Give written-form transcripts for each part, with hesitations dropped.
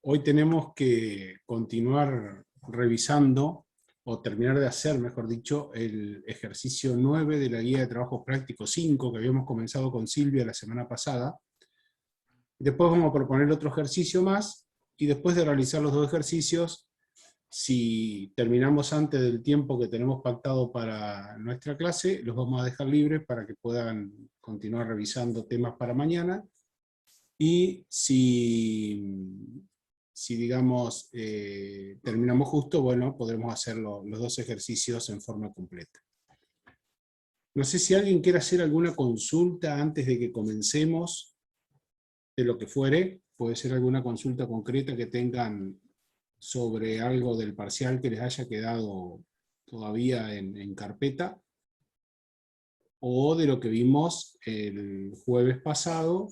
Hoy tenemos que continuar revisando, o terminar de hacer, mejor dicho, el ejercicio 9 de la guía de trabajos prácticos 5, que habíamos comenzado con Silvia la semana pasada. Después vamos a proponer otro ejercicio más, y después de realizar los dos ejercicios, si terminamos antes del tiempo que tenemos pactado para nuestra clase, los vamos a dejar libres para que puedan continuar revisando temas para mañana. Y si digamos, terminamos justo, bueno, podremos hacer los dos ejercicios en forma completa. No sé si alguien quiere hacer alguna consulta antes de que comencemos, de lo que fuere. Puede ser alguna consulta concreta que tengan sobre algo del parcial que les haya quedado todavía en carpeta, o de lo que vimos el jueves pasado,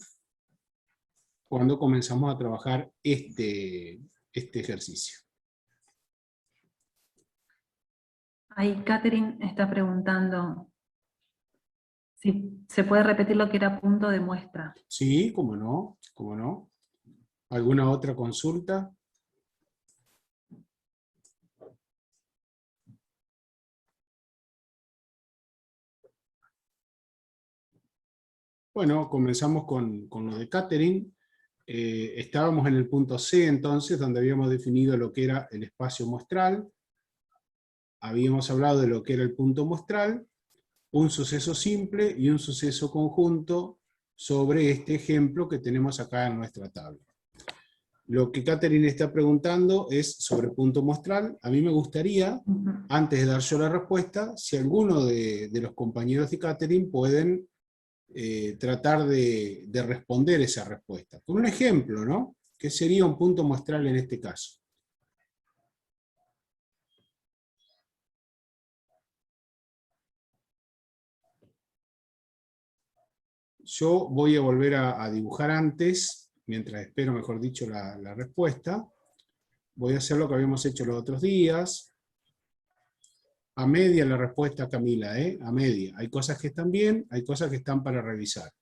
cuando comenzamos a trabajar este ejercicio. Ahí Catherine está preguntando si se puede repetir lo que era punto de muestra. Sí, cómo no, cómo no. ¿Alguna otra consulta? Bueno, comenzamos con lo de Catherine. Estábamos en el punto C entonces, donde habíamos definido lo que era el espacio muestral. Habíamos hablado de lo que era el punto muestral, un suceso simple y un suceso conjunto sobre este ejemplo que tenemos acá en nuestra tabla. Lo que Catherine está preguntando es sobre punto muestral. A mí me gustaría, antes de dar yo la respuesta, si alguno de los compañeros de Catherine pueden tratar de responder esa respuesta. Con un ejemplo, ¿no? ¿Qué sería un punto muestral en este caso? Yo voy a volver a dibujar antes, mientras espero, mejor dicho, la respuesta. Voy a hacer lo que habíamos hecho los otros días. A media la respuesta, Camila, ¿eh? A media. Hay cosas que están bien, hay cosas que están para revisar.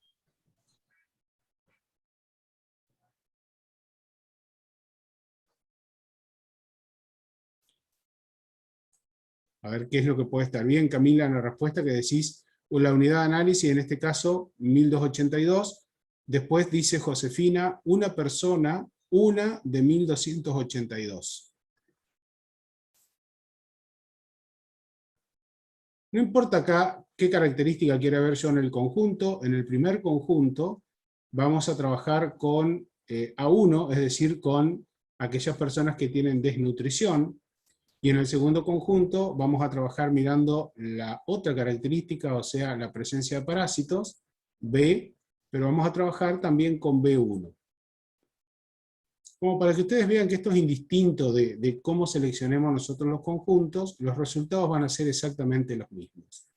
A ver qué es lo que puede estar bien, Camila, en la respuesta que decís, la unidad de análisis, en este caso, 1282. Después dice Josefina, una persona, una de 1282. No importa acá qué característica quiera ver yo en el conjunto. En el primer conjunto vamos a trabajar con A1, es decir, con aquellas personas que tienen desnutrición. Y en el segundo conjunto vamos a trabajar mirando la otra característica, o sea, la presencia de parásitos, B, pero vamos a trabajar también con B1. Como para que ustedes vean que esto es indistinto de cómo seleccionemos nosotros los conjuntos, los resultados van a ser exactamente los mismos.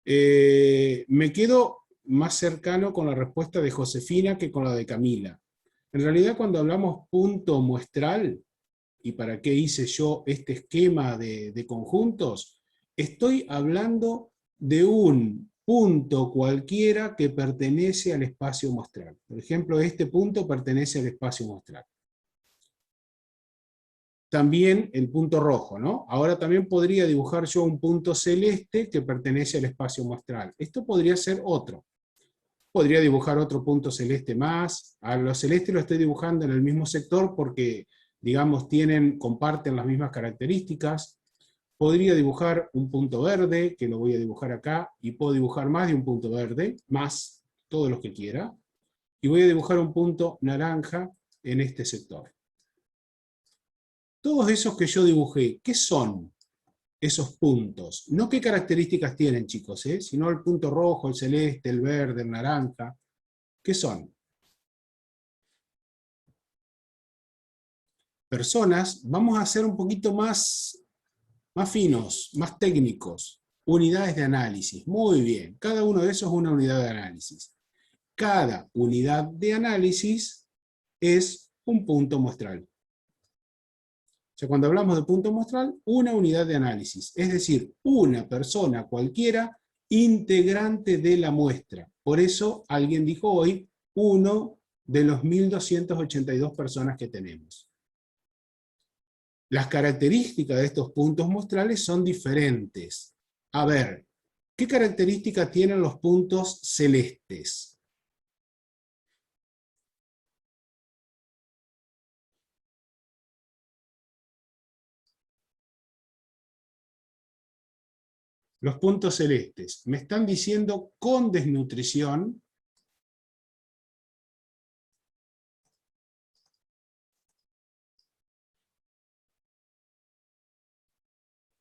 Me quedo más cercano con la respuesta de Josefina que con la de Camila. En realidad, cuando hablamos punto muestral, y para qué hice yo este esquema de conjuntos, estoy hablando de un punto cualquiera que pertenece al espacio muestral. Por ejemplo, este punto pertenece al espacio muestral. También el punto rojo, ¿no? Ahora también podría dibujar yo un punto celeste que pertenece al espacio muestral. Esto podría ser otro. Podría dibujar otro punto celeste más. A lo celeste lo estoy dibujando en el mismo sector porque, digamos, comparten las mismas características. Podría dibujar un punto verde, que lo voy a dibujar acá, y puedo dibujar más de un punto verde, más todos los que quiera. Y voy a dibujar un punto naranja en este sector. Todos esos que yo dibujé, ¿qué son esos puntos? No qué características tienen, chicos, sino el punto rojo, el celeste, el verde, el naranja. ¿Qué son? Personas, vamos a ser un poquito más finos, más técnicos. Unidades de análisis. Muy bien, cada uno de esos es una unidad de análisis. Cada unidad de análisis es un punto muestral. O sea, cuando hablamos de punto muestral, una unidad de análisis, es decir, una persona cualquiera integrante de la muestra. Por eso alguien dijo hoy, uno de los 1.282 personas que tenemos. Las características de estos puntos muestrales son diferentes. A ver, ¿qué características tienen los puntos celestes? Los puntos celestes me están diciendo con desnutrición.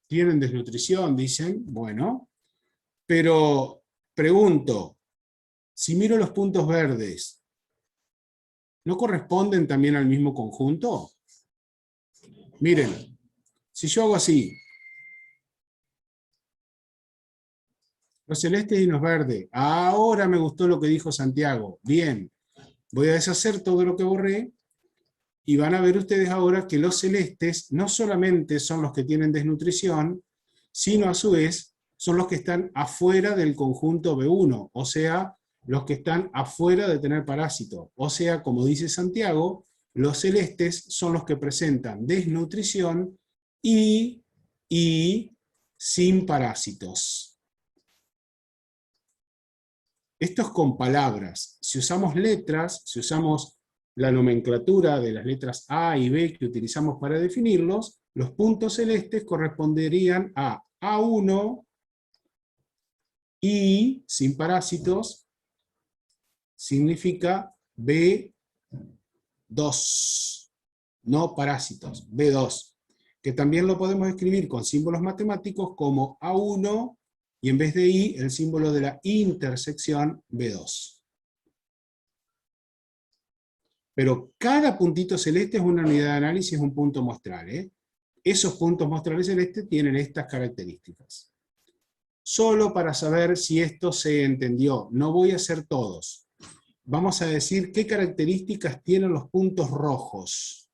Tienen desnutrición, dicen, bueno, pero pregunto, si miro los puntos verdes, ¿no corresponden también al mismo conjunto? Miren, si yo hago así, los celestes y los verdes, ahora me gustó lo que dijo Santiago, bien, voy a deshacer todo lo que borré, y van a ver ustedes ahora que los celestes no solamente son los que tienen desnutrición, sino a su vez son los que están afuera del conjunto B1, o sea, los que están afuera de tener parásito. O sea, como dice Santiago, los celestes son los que presentan desnutrición y sin parásitos. Esto es con palabras. Si usamos letras, si usamos la nomenclatura de las letras A y B que utilizamos para definirlos, los puntos celestes corresponderían a A1 y sin parásitos significa B2, no parásitos, B2, que también lo podemos escribir con símbolos matemáticos como A1 y en vez de I el símbolo de la intersección B2. Pero cada puntito celeste es una unidad de análisis, un punto muestral, ¿eh? Esos puntos muestrales celestes tienen estas características. Solo para saber si esto se entendió, no voy a hacer todos. Vamos a decir qué características tienen los puntos rojos.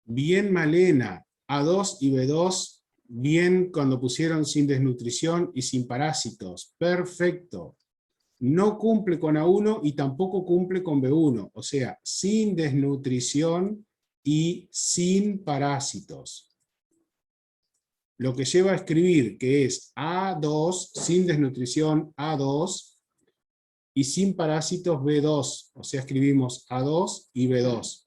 Bien Malena, A2 y B2, bien cuando pusieron sin desnutrición y sin parásitos, perfecto. No cumple con A1 y tampoco cumple con B1, o sea, sin desnutrición y sin parásitos. Lo que lleva a escribir que es A2, sin desnutrición A2, y sin parásitos B2, o sea, escribimos A2 y B2.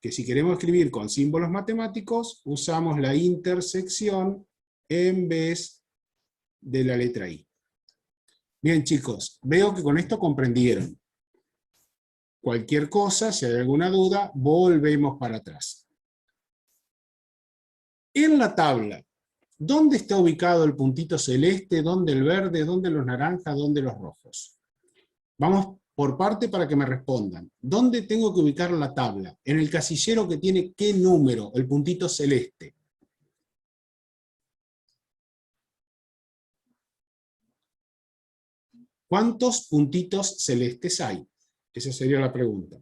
Que si queremos escribir con símbolos matemáticos, usamos la intersección en vez de la letra I. Bien chicos, veo que con esto comprendieron. Cualquier cosa, si hay alguna duda, volvemos para atrás. En la tabla, ¿dónde está ubicado el puntito celeste? ¿Dónde el verde? ¿Dónde los naranjas? ¿Dónde los rojos? Vamos por parte para que me respondan. ¿Dónde tengo que ubicar la tabla? En el casillero que tiene ¿qué número? El puntito celeste. ¿Cuántos puntitos celestes hay? Esa sería la pregunta.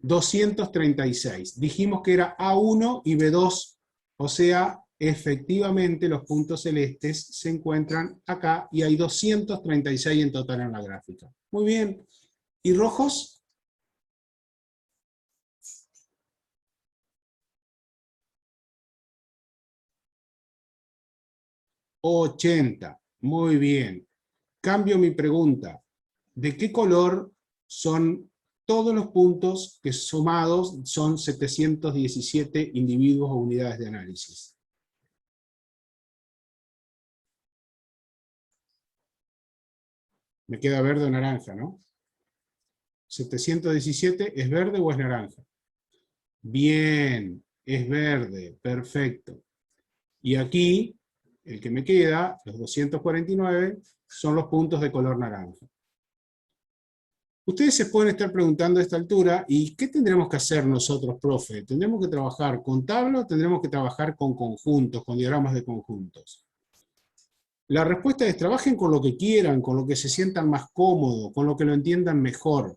236. Dijimos que era A1 y B2, o sea, efectivamente los puntos celestes se encuentran acá y hay 236 en total en la gráfica. Muy bien. ¿Y rojos? 80. Muy bien. Cambio mi pregunta. ¿De qué color son todos los puntos que sumados son 717 individuos o unidades de análisis? Me queda verde o naranja, ¿no? 717, ¿es verde o es naranja? Bien, es verde, perfecto. Y aquí, el que me queda, los 249, son los puntos de color naranja. Ustedes se pueden estar preguntando a esta altura, ¿y qué tendremos que hacer nosotros, profe? ¿Tendremos que trabajar con tabla o tendremos que trabajar con conjuntos, con diagramas de conjuntos? La respuesta es: trabajen con lo que quieran, con lo que se sientan más cómodos, con lo que lo entiendan mejor.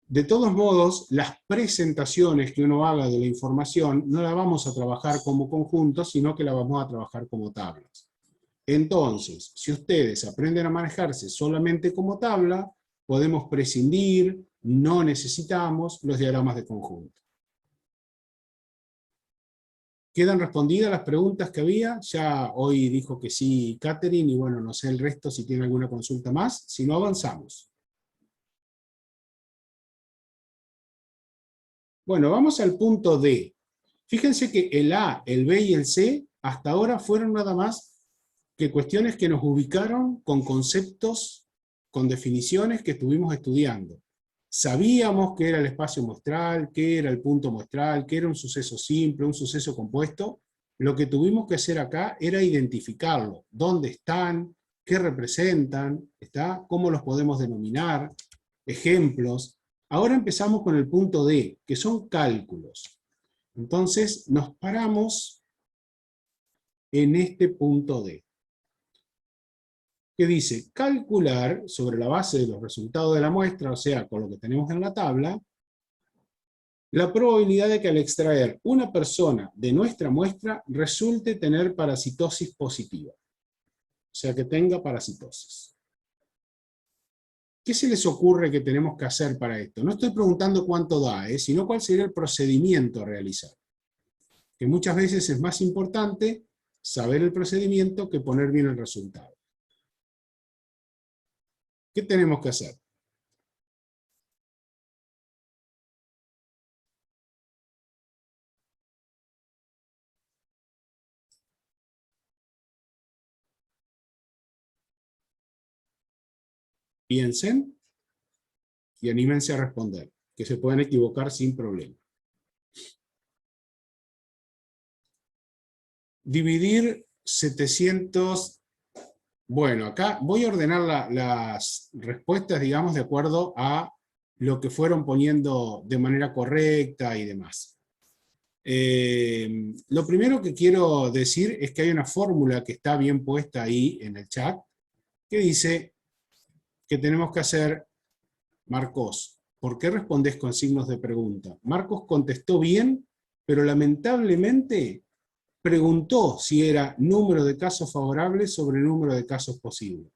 De todos modos, las presentaciones que uno haga de la información no la vamos a trabajar como conjuntos, sino que la vamos a trabajar como tablas. Entonces, si ustedes aprenden a manejarse solamente como tabla, podemos prescindir, no necesitamos los diagramas de conjunto. ¿Quedan respondidas las preguntas que había? Ya hoy dijo que sí Catherine, y bueno, no sé el resto si tiene alguna consulta más. Si no, avanzamos. Bueno, vamos al punto D. Fíjense que el A, el B y el C hasta ahora fueron nada más que cuestiones que nos ubicaron con conceptos, con definiciones que estuvimos estudiando. Sabíamos qué era el espacio muestral, qué era el punto muestral, qué era un suceso simple, un suceso compuesto. Lo que tuvimos que hacer acá era identificarlo. ¿Dónde están? ¿Qué representan? ¿Está? ¿Cómo los podemos denominar? Ejemplos. Ahora empezamos con el punto D, que son cálculos. Entonces nos paramos en este punto D, que dice calcular sobre la base de los resultados de la muestra, o sea, con lo que tenemos en la tabla, la probabilidad de que al extraer una persona de nuestra muestra resulte tener parasitosis positiva, o sea, que tenga parasitosis. ¿Qué se les ocurre que tenemos que hacer para esto? No estoy preguntando cuánto da, sino cuál sería el procedimiento a realizar. Que muchas veces es más importante saber el procedimiento que poner bien el resultado. ¿Qué tenemos que hacer? Piensen y anímense a responder, que se pueden equivocar sin problema. Dividir 700... Bueno, acá voy a ordenar las respuestas, digamos, de acuerdo a lo que fueron poniendo de manera correcta y demás. Lo primero que quiero decir es que hay una fórmula que está bien puesta ahí en el chat, que dice que tenemos que hacer, Marcos, ¿por qué respondes con signos de pregunta? Marcos contestó bien, pero lamentablemente preguntó si era número de casos favorables sobre número de casos posibles.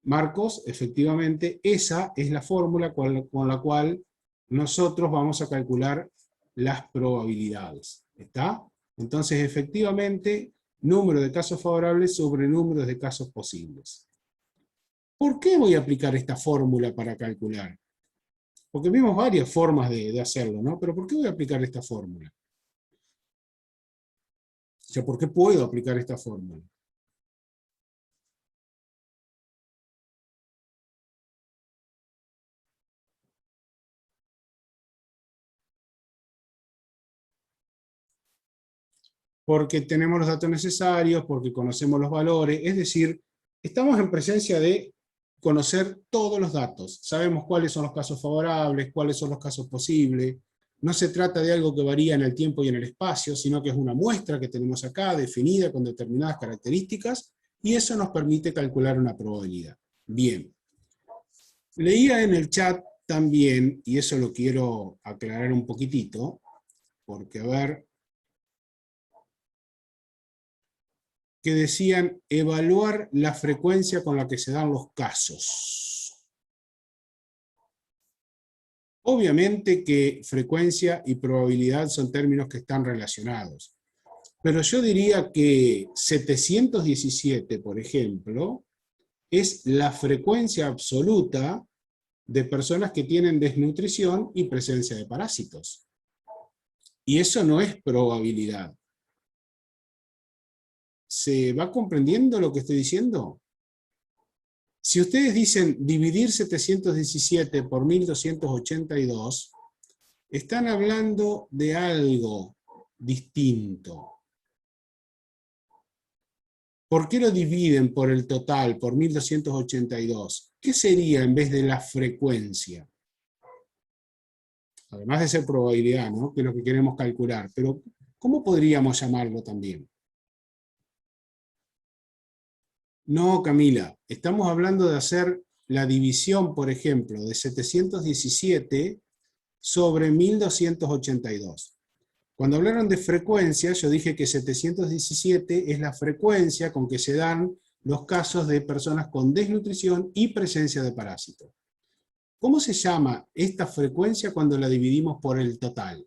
Marcos, efectivamente, esa es la fórmula con la cual nosotros vamos a calcular las probabilidades. ¿Está? Entonces, efectivamente, número de casos favorables sobre número de casos posibles. ¿Por qué voy a aplicar esta fórmula para calcular? Porque vimos varias formas de hacerlo, ¿no? Pero ¿por qué voy a aplicar esta fórmula? O sea, ¿por qué puedo aplicar esta fórmula? Porque tenemos los datos necesarios, porque conocemos los valores, es decir, estamos en presencia de conocer todos los datos, sabemos cuáles son los casos favorables, cuáles son los casos posibles, no se trata de algo que varía en el tiempo y en el espacio, sino que es una muestra que tenemos acá, definida con determinadas características, y eso nos permite calcular una probabilidad. Bien. Leía en el chat también, y eso lo quiero aclarar un poquitito, porque a ver, que decían evaluar la frecuencia con la que se dan los casos. Obviamente que frecuencia y probabilidad son términos que están relacionados, pero yo diría que 717, por ejemplo, es la frecuencia absoluta de personas que tienen desnutrición y presencia de parásitos. Y eso no es probabilidad. ¿Se va comprendiendo lo que estoy diciendo? Si ustedes dicen dividir 717 por 1282, están hablando de algo distinto. ¿Por qué lo dividen por el total, por 1282? ¿Qué sería en vez de la frecuencia? Además de ser probabilidad, ¿no? Que es lo que queremos calcular. Pero, ¿cómo podríamos llamarlo también? No, Camila. Estamos hablando de hacer la división, por ejemplo, de 717 sobre 1282. Cuando hablaron de frecuencia, yo dije que 717 es la frecuencia con que se dan los casos de personas con desnutrición y presencia de parásitos. ¿Cómo se llama esta frecuencia cuando la dividimos por el total?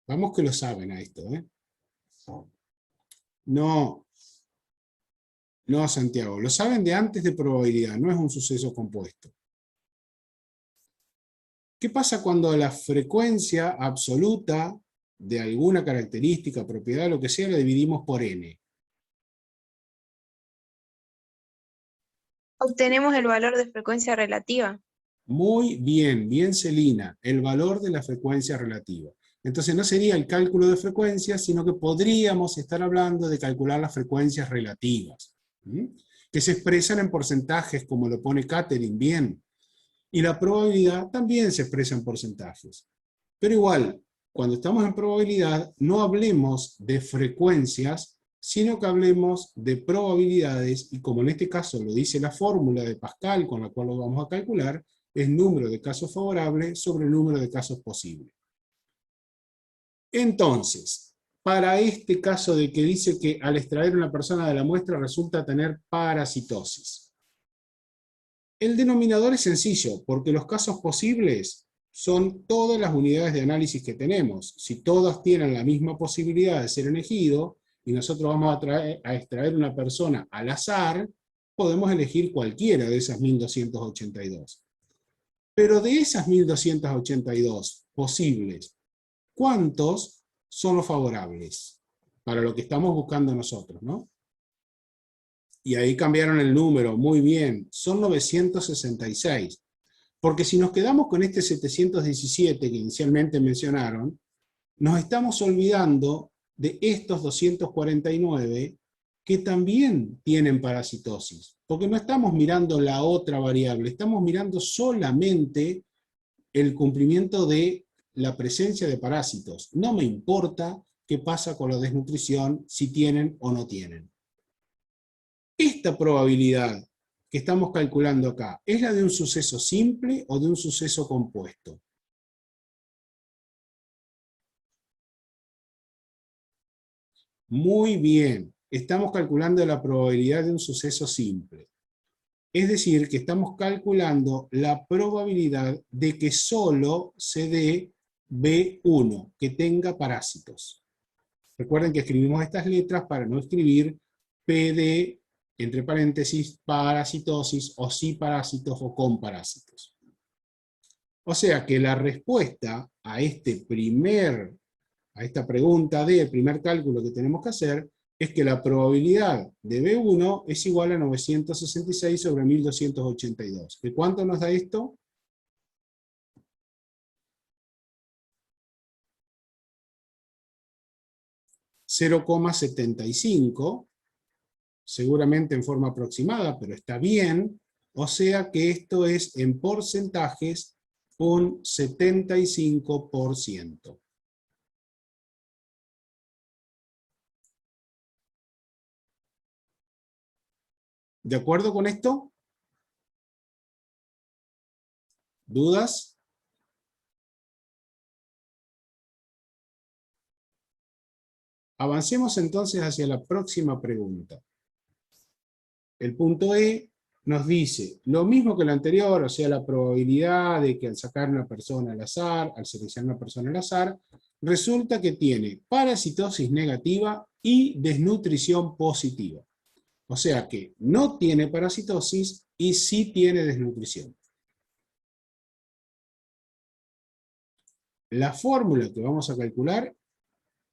Vamos que lo saben a esto, ¿eh? No, no, Santiago, lo saben de antes de probabilidad, no es un suceso compuesto. ¿Qué pasa cuando la frecuencia absoluta de alguna característica, propiedad, lo que sea, la dividimos por n? Obtenemos el valor de frecuencia relativa. Muy bien, bien Celina, el valor de la frecuencia relativa. Entonces no sería el cálculo de frecuencias, sino que podríamos estar hablando de calcular las frecuencias relativas, ¿sí? Que se expresan en porcentajes, como lo pone Catherine, bien. Y la probabilidad también se expresa en porcentajes. Pero igual, cuando estamos en probabilidad, no hablemos de frecuencias, sino que hablemos de probabilidades, y como en este caso lo dice la fórmula de Pascal con la cual lo vamos a calcular, es número de casos favorables sobre el número de casos posibles. Entonces, para este caso de que dice que al extraer una persona de la muestra resulta tener parasitosis, el denominador es sencillo, porque los casos posibles son todas las unidades de análisis que tenemos. Si todas tienen la misma posibilidad de ser elegido, y nosotros vamos a extraer una persona al azar, podemos elegir cualquiera de esas 1282. Pero de esas 1282 posibles, ¿cuántos son los favorables? Para lo que estamos buscando nosotros, ¿no? Y ahí cambiaron el número, muy bien, son 966. Porque si nos quedamos con este 717 que inicialmente mencionaron, nos estamos olvidando de estos 249 que también tienen parasitosis. Porque no estamos mirando la otra variable, estamos mirando solamente el cumplimiento de la presencia de parásitos. No me importa qué pasa con la desnutrición, si tienen o no tienen. Esta probabilidad que estamos calculando acá, ¿es la de un suceso simple o de un suceso compuesto? Muy bien, estamos calculando la probabilidad de un suceso simple. Es decir, que estamos calculando la probabilidad de que solo se dé B1, que tenga parásitos. Recuerden que escribimos estas letras para no escribir PD, entre paréntesis, parasitosis, o sí parásitos o con parásitos. O sea que la respuesta a esta pregunta el primer cálculo que tenemos que hacer, es que la probabilidad de B1 es igual a 966 sobre 1282. ¿De cuánto nos da esto? $0,75, seguramente en forma aproximada, pero está bien, o sea que esto es en porcentajes un 75%. ¿De acuerdo con esto? ¿Dudas? Avancemos entonces hacia la próxima pregunta. El punto E nos dice lo mismo que el anterior, o sea, la probabilidad de que al sacar una persona al azar, al seleccionar una persona al azar, resulta que tiene parasitosis negativa y desnutrición positiva. O sea que no tiene parasitosis y sí tiene desnutrición. La fórmula que vamos a calcular,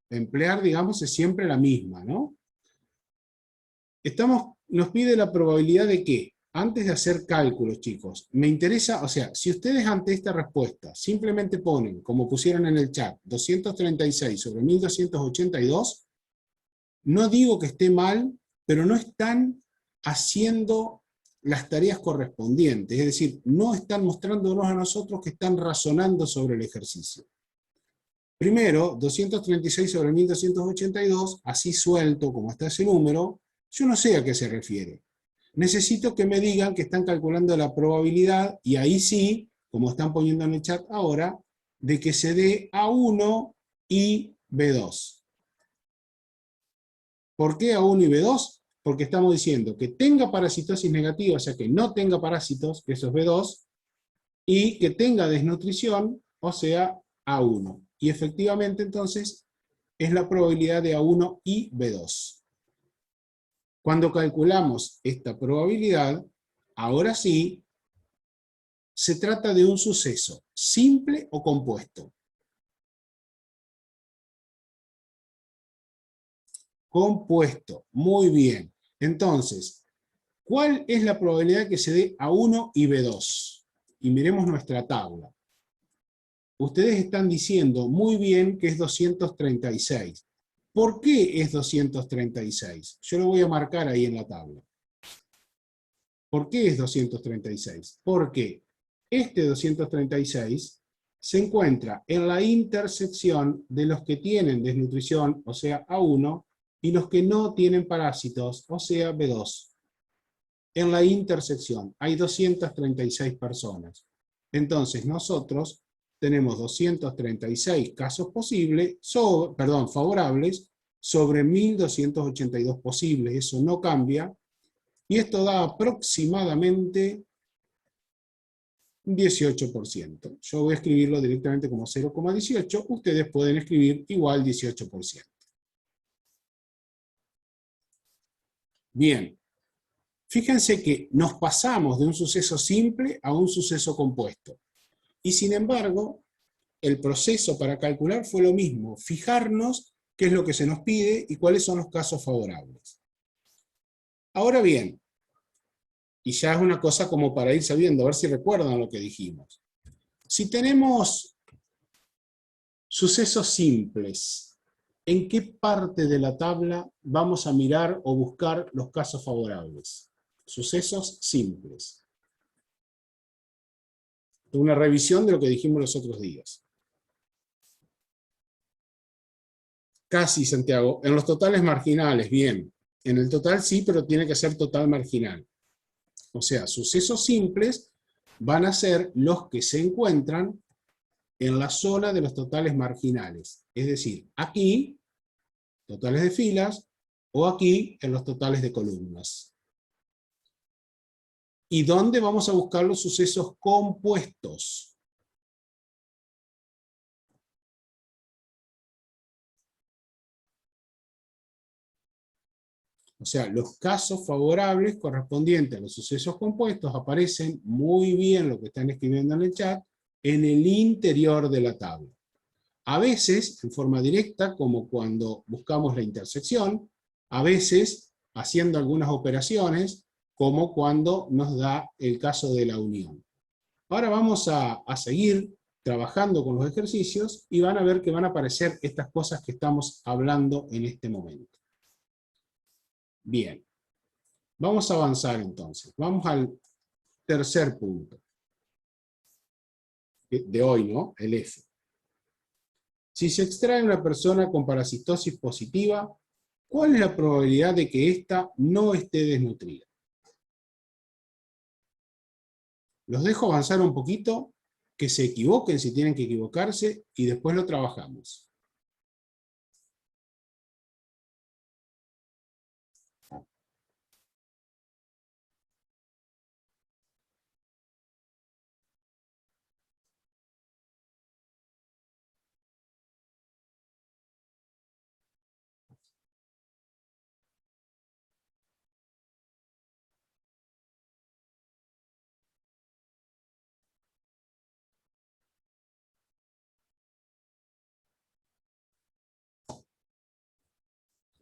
emplear, digamos, es siempre la misma, ¿no? Nos pide la probabilidad de ¿qué? antes de hacer cálculos, chicos, me interesa, o sea, si ustedes ante esta respuesta simplemente ponen, como pusieron en el chat, 236 sobre 1282, no digo que esté mal, pero no están haciendo las tareas correspondientes, es decir, no están mostrándonos a nosotros que están razonando sobre el ejercicio. Primero, 236 sobre 1282, así suelto como está ese número, yo no sé a qué se refiere. Necesito que me digan que están calculando la probabilidad, y ahí sí, como están poniendo en el chat ahora, de que se dé A1 y B2. ¿Por qué A1 y B2? Porque estamos diciendo que tenga parasitosis negativa, o sea que no tenga parásitos, que eso es B2, y que tenga desnutrición, o sea, A1. Y efectivamente, entonces, es la probabilidad de A1 y B2. Cuando calculamos esta probabilidad, ahora sí, se trata de un suceso, simple o compuesto. Compuesto, muy bien. Entonces, ¿cuál es la probabilidad que se dé A1 y B2? Y miremos nuestra tabla. Ustedes están diciendo muy bien que es 236. ¿Por qué es 236? Yo lo voy a marcar ahí en la tabla. ¿Por qué es 236? Porque este 236 se encuentra en la intersección de los que tienen desnutrición, o sea, A1, y los que no tienen parásitos, o sea, B2. En la intersección hay 236 personas. Entonces nosotros tenemos 236 casos posibles, favorables, sobre 1282 posibles. Eso no cambia. Y esto da aproximadamente 18%. Yo voy a escribirlo directamente como 0,18. Ustedes pueden escribir igual 18%. Bien. Fíjense que nos pasamos de un suceso simple a un suceso compuesto. Y sin embargo, el proceso para calcular fue lo mismo. Fijarnos qué es lo que se nos pide y cuáles son los casos favorables. Ahora bien, y ya es una cosa como para ir sabiendo, a ver si recuerdan lo que dijimos. Si tenemos sucesos simples, ¿en qué parte de la tabla vamos a mirar o buscar los casos favorables? Sucesos simples. Una revisión de lo que dijimos los otros días. Casi, Santiago. En los totales marginales, bien. En el total sí, pero tiene que ser total marginal. O sea, sucesos simples van a ser los que se encuentran en la zona de los totales marginales. Es decir, aquí, totales de filas, o aquí, en los totales de columnas. ¿Y dónde vamos a buscar los sucesos compuestos? O sea, los casos favorables correspondientes a los sucesos compuestos aparecen muy bien, lo que están escribiendo en el chat, en el interior de la tabla. A veces, en forma directa, como cuando buscamos la intersección, a veces haciendo algunas operaciones, como cuando nos da el caso de la unión. Ahora vamos a seguir trabajando con los ejercicios y van a ver que van a aparecer estas cosas que estamos hablando en este momento. Bien. Vamos a avanzar entonces. Vamos al tercer punto de hoy, ¿no? El F. Si se extrae una persona con parasitosis positiva, ¿cuál es la probabilidad de que ésta no esté desnutrida? Los dejo avanzar un poquito, que se equivoquen si tienen que equivocarse, y después lo trabajamos.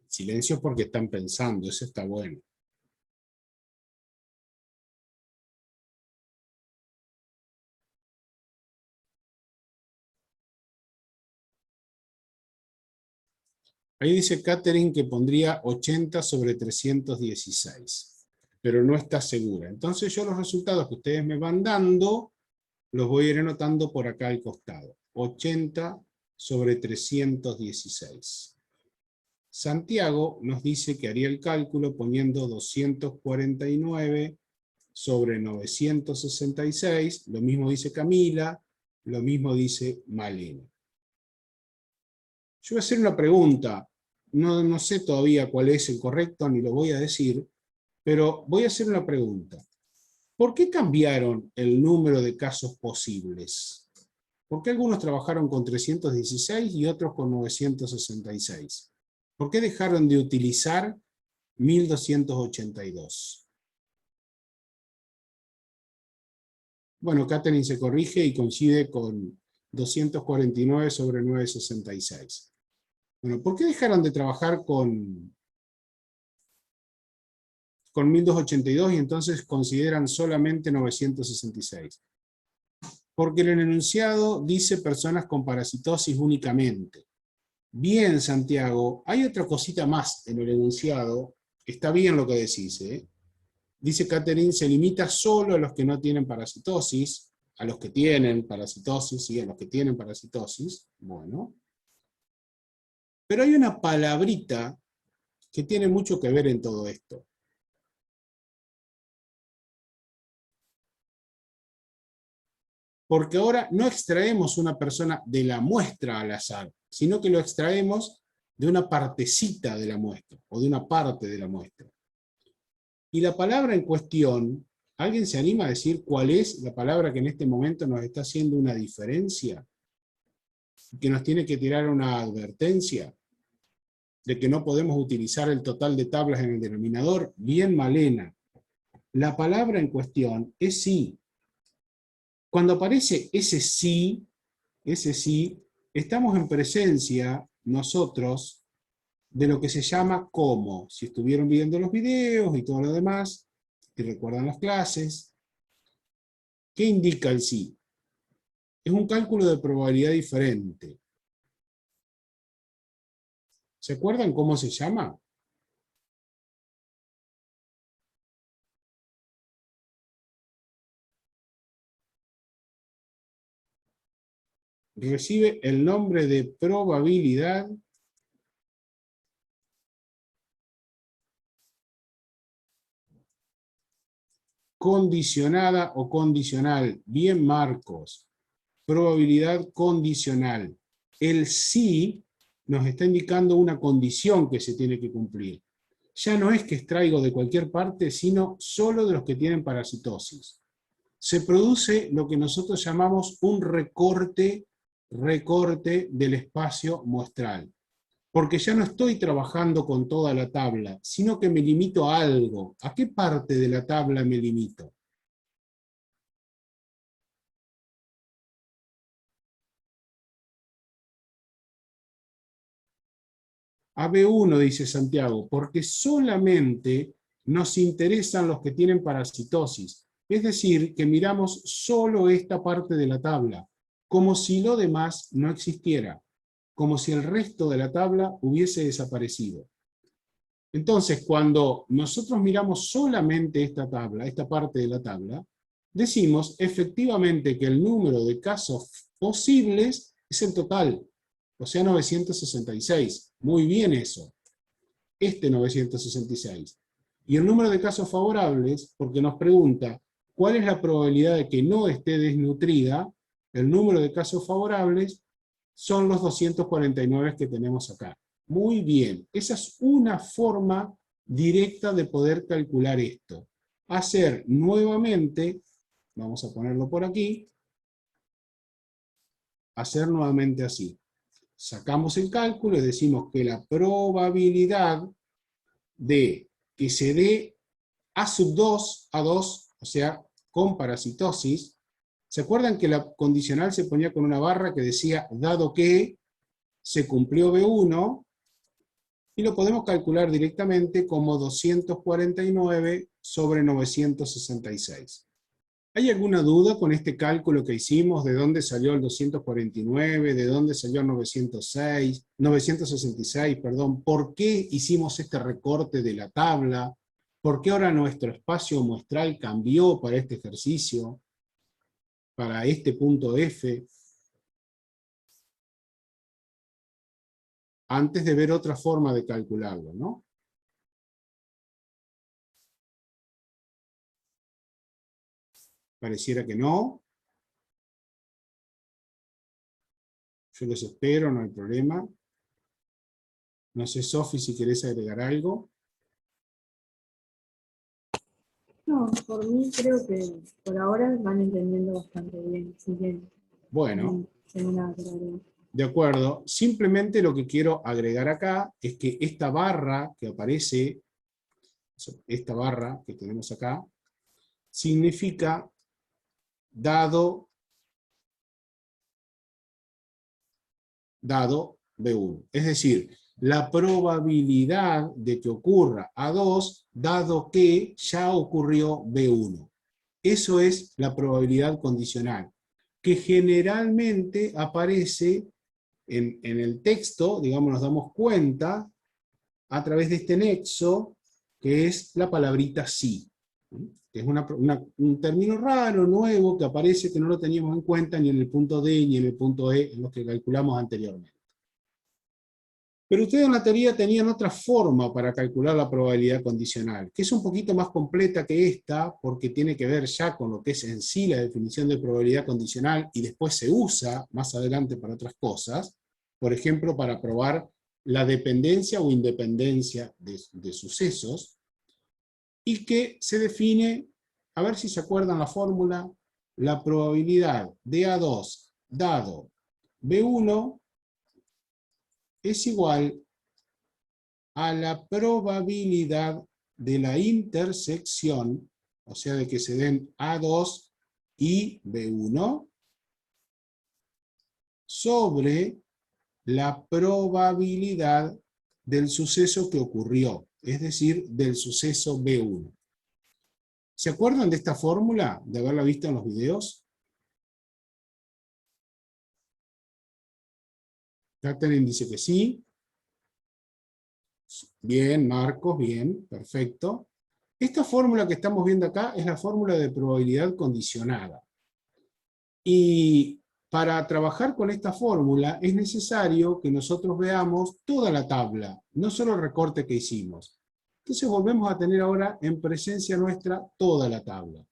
Silencio porque están pensando, eso está bueno. Ahí dice Catherine que pondría 80 sobre 316, pero no está segura. Entonces yo los resultados que ustedes me van dando, los voy a ir anotando por acá al costado. 80 sobre 316. Santiago nos dice que haría el cálculo poniendo 249 sobre 966, lo mismo dice Camila, lo mismo dice Malena. Yo voy a hacer una pregunta, no sé todavía cuál es el correcto, ni lo voy a decir, pero voy a hacer una pregunta. ¿Por qué cambiaron el número de casos posibles? ¿Por qué algunos trabajaron con 316 y otros con 966? ¿Por qué dejaron de utilizar 1282? Bueno, Catherine se corrige y coincide con 249 sobre 966. Bueno, ¿por qué dejaron de trabajar con 1282 y entonces consideran solamente 966? Porque en el enunciado dice personas con parasitosis únicamente. Bien, Santiago, hay otra cosita más en el enunciado. Está bien lo que decís, ¿eh? Dice Catherine, se limita solo a los que no tienen parasitosis, a los que tienen parasitosis, y a los que tienen parasitosis. Bueno. Pero hay una palabrita que tiene mucho que ver en todo esto. Porque ahora no extraemos una persona de la muestra al azar, sino que lo extraemos de una partecita de la muestra, o de una parte de la muestra. Y la palabra en cuestión, ¿alguien se anima a decir cuál es la palabra que en este momento nos está haciendo una diferencia? Que nos tiene que tirar una advertencia de que no podemos utilizar el total de tablas en el denominador. Bien, Malena. La palabra en cuestión es sí. Cuando aparece ese sí, estamos en presencia, nosotros, de lo que se llama como. Si estuvieron viendo los videos y todo lo demás, y recuerdan las clases, ¿qué indica el sí? Es un cálculo de probabilidad diferente. ¿Se acuerdan cómo se llama? Recibe el nombre de probabilidad condicionada o condicional. Bien, Marcos. Probabilidad condicional. El sí nos está indicando una condición que se tiene que cumplir. Ya no es que extraigo de cualquier parte, sino solo de los que tienen parasitosis. Se produce lo que nosotros llamamos un recorte del espacio muestral. Porque ya no estoy trabajando con toda la tabla, sino que me limito a algo. ¿A qué parte de la tabla me limito? A B1, dice Santiago, porque solamente nos interesan los que tienen parasitosis. Es decir, que miramos solo esta parte de la tabla, como si lo demás no existiera, como si el resto de la tabla hubiese desaparecido. Entonces, cuando nosotros miramos solamente esta tabla, esta parte de la tabla, decimos efectivamente que el número de casos posibles es el total, o sea, 966. Muy bien eso. Este 966. Y el número de casos favorables, porque nos pregunta cuál es la probabilidad de que no esté desnutrida, el número de casos favorables son los 249 que tenemos acá. Muy bien, esa es una forma directa de poder calcular esto. Hacer nuevamente, vamos a ponerlo por aquí, hacer nuevamente así. Sacamos el cálculo y decimos que la probabilidad de que se dé A2, o sea, con parasitosis, ¿se acuerdan que la condicional se ponía con una barra que decía, dado que se cumplió B1, y lo podemos calcular directamente como 249 sobre 966. ¿Hay alguna duda con este cálculo que hicimos? ¿De dónde salió el 249? ¿De dónde salió el 966? Perdón. ¿Por qué hicimos este recorte de la tabla? ¿Por qué ahora nuestro espacio muestral cambió para este ejercicio? Para este punto F. Antes de ver otra forma de calcularlo, ¿no? Pareciera que no. Yo los espero, no hay problema. No sé, Sofi, si querés agregar algo. No, por mí creo que por ahora van entendiendo bastante bien. Así que Bueno, tengo nada que agregar. de acuerdo. Simplemente lo que quiero agregar acá es que esta barra que aparece, esta barra que tenemos acá, significa dado B1. Es decir, la probabilidad de que ocurra A2, dado que ya ocurrió B1. Eso es la probabilidad condicional, que generalmente aparece en el texto, digamos, nos damos cuenta, a través de este nexo, que es la palabrita sí. Que es un término raro, nuevo, que aparece, que no lo teníamos en cuenta ni en el punto D ni en el punto E, en los que calculamos anteriormente. Pero ustedes en la teoría tenían otra forma para calcular la probabilidad condicional, que es un poquito más completa que esta, porque tiene que ver ya con lo que es en sí la definición de probabilidad condicional, y después se usa más adelante para otras cosas, por ejemplo, para probar la dependencia o independencia de sucesos, y que se define, a ver si se acuerdan la fórmula, la probabilidad de A2 dado B1 es igual a la probabilidad de la intersección, o sea, de que se den A2 y B1, sobre la probabilidad del suceso que ocurrió, es decir, del suceso B1. ¿Se acuerdan de esta fórmula, de haberla visto en los videos? Catherine dice que sí. Bien, Marcos, bien, perfecto. Esta fórmula que estamos viendo acá es la fórmula de probabilidad condicionada. Y para trabajar con esta fórmula es necesario que nosotros veamos toda la tabla, no solo el recorte que hicimos. Entonces volvemos a tener ahora en presencia nuestra toda la tabla.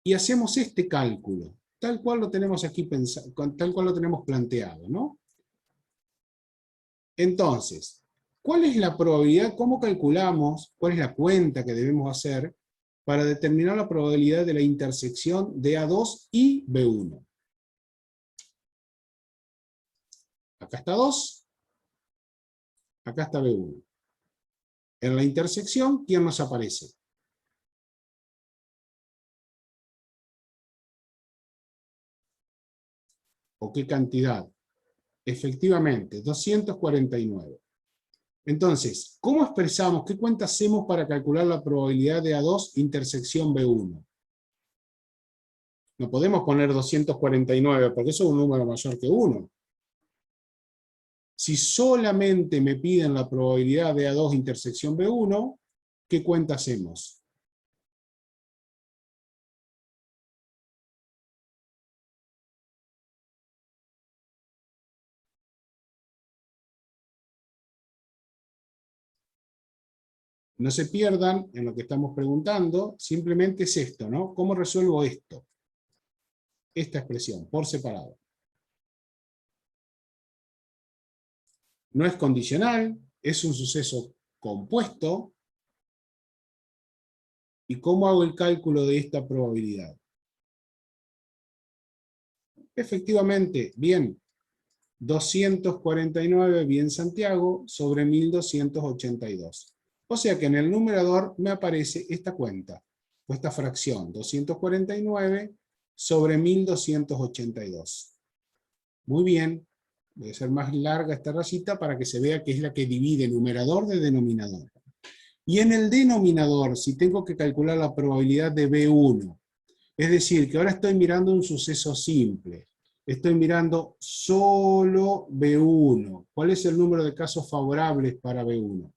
Y hacemos este cálculo, tal cual lo tenemos aquí pensado, tal cual lo tenemos planteado, ¿no? Entonces, ¿cuál es la probabilidad? ¿Cómo calculamos? ¿Cuál es la cuenta que debemos hacer para determinar la probabilidad de la intersección de A2 y B1? Acá está 2, acá está B1. En la intersección, ¿quién nos aparece? ¿O qué cantidad? Efectivamente, 249. Entonces, ¿cómo expresamos, qué cuenta hacemos para calcular la probabilidad de A2 intersección B1? No podemos poner 249, porque eso es un número mayor que 1. Si solamente me piden la probabilidad de A2 intersección B1, ¿qué cuenta hacemos? No se pierdan en lo que estamos preguntando, simplemente es esto, ¿no? ¿Cómo resuelvo esto? Esta expresión, por separado. No es condicional, es un suceso compuesto. ¿Y cómo hago el cálculo de esta probabilidad? Efectivamente, bien, 249, bien Santiago, sobre 1282. O sea que en el numerador me aparece esta cuenta, o esta fracción, 249 sobre 1282. Muy bien, voy a hacer más larga esta rayita para que se vea que es la que divide numerador de denominador. Y en el denominador, si tengo que calcular la probabilidad de B1, Es decir, que ahora estoy mirando un suceso simple. Estoy mirando solo B1. ¿Cuál es el número de casos favorables para B1?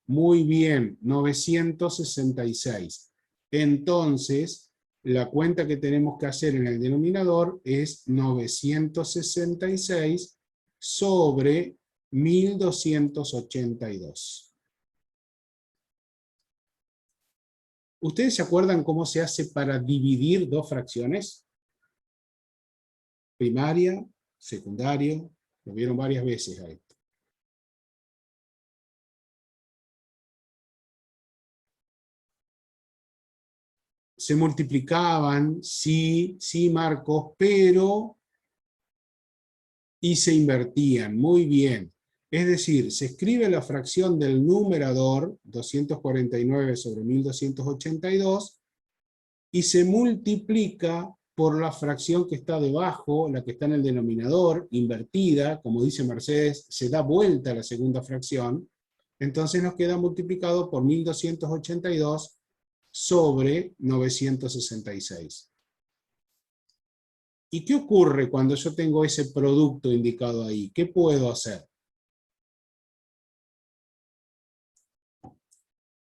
Muy bien, 966. Entonces, la cuenta que tenemos que hacer en el denominador es 966 sobre 1282. ¿Ustedes se acuerdan cómo se hace para dividir dos fracciones? Primaria, secundario, lo vieron varias veces a esto. Se multiplicaban, sí, sí, Marcos, pero y se invertían, muy bien. Es decir, se escribe la fracción del numerador, 249 sobre 1282, y se multiplica por la fracción que está debajo, la que está en el denominador, invertida, como dice Mercedes, se da vuelta a la segunda fracción, entonces nos queda multiplicado por 1282 sobre 966. ¿Y qué ocurre cuando yo tengo ese producto indicado ahí? ¿Qué puedo hacer?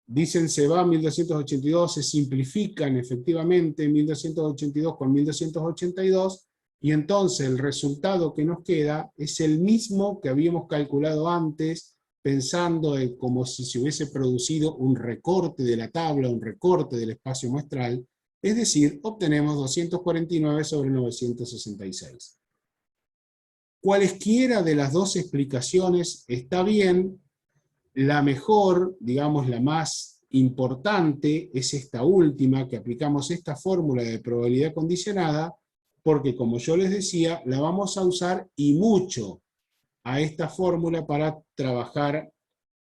Dicen se va 1282, se simplifican efectivamente 1282 con 1282, y entonces el resultado que nos queda es el mismo que habíamos calculado antes, pensando en como si se hubiese producido un recorte de la tabla, un recorte del espacio muestral, es decir, obtenemos 249 sobre 966. Cualesquiera de las dos explicaciones está bien. La mejor, digamos la más importante, es esta última, que aplicamos esta fórmula de probabilidad condicionada, porque como yo les decía, la vamos a usar y mucho a esta fórmula para trabajar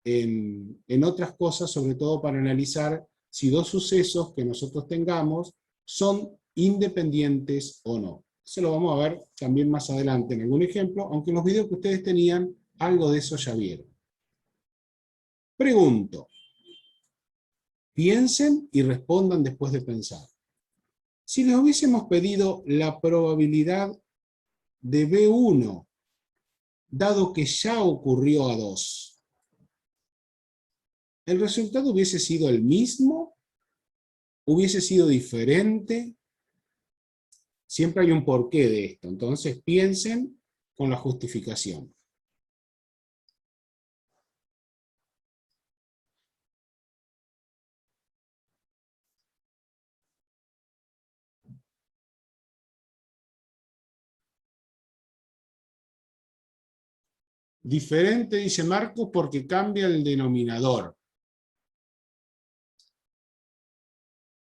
en otras cosas, sobre todo para analizar si dos sucesos que nosotros tengamos son independientes o no. Eso lo vamos a ver también más adelante en algún ejemplo, aunque en los videos que ustedes tenían, algo de eso ya vieron. Pregunto, piensen y respondan después de pensar. Si les hubiésemos pedido la probabilidad de B1, dado que ya ocurrió a 2, ¿el resultado hubiese sido el mismo? ¿Hubiese sido diferente? Siempre hay un porqué de esto, entonces piensen con la justificación. Diferente, dice Marcos, porque cambia el denominador.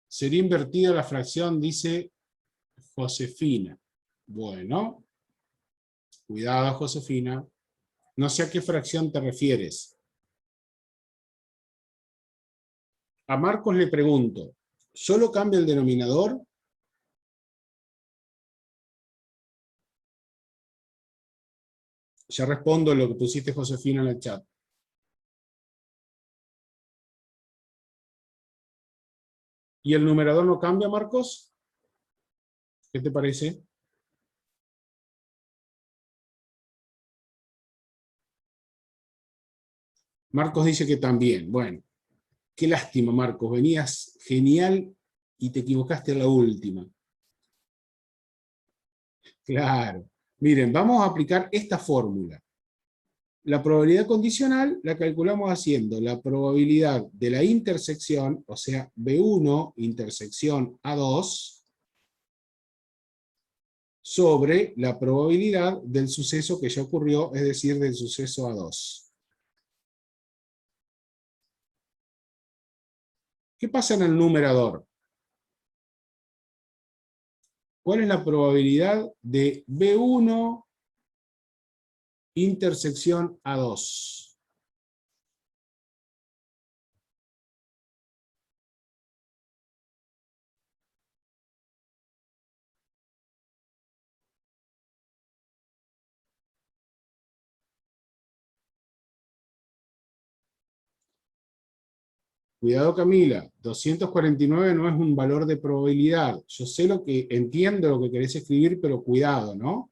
Sería invertida la fracción, dice Josefina. Bueno, cuidado, Josefina. No sé a qué fracción te refieres. A Marcos le pregunto, ¿solo cambia el denominador? Ya respondo lo que pusiste, Josefina, en el chat. ¿Y el numerador no cambia, Marcos? ¿Qué te parece? Marcos dice que también. Bueno, qué lástima, Marcos. Venías genial y te equivocaste en la última. Claro. Miren, vamos a aplicar esta fórmula. La probabilidad condicional la calculamos haciendo la probabilidad de la intersección, o sea, B1 intersección A2, sobre la probabilidad del suceso que ya ocurrió, es decir, del suceso A2. ¿Qué pasa en el numerador? ¿Cuál es la probabilidad de B1 intersección A2? cuidado Camila, 249 no es un valor de probabilidad. Yo sé lo que, entiendo lo que querés escribir, pero cuidado, ¿no?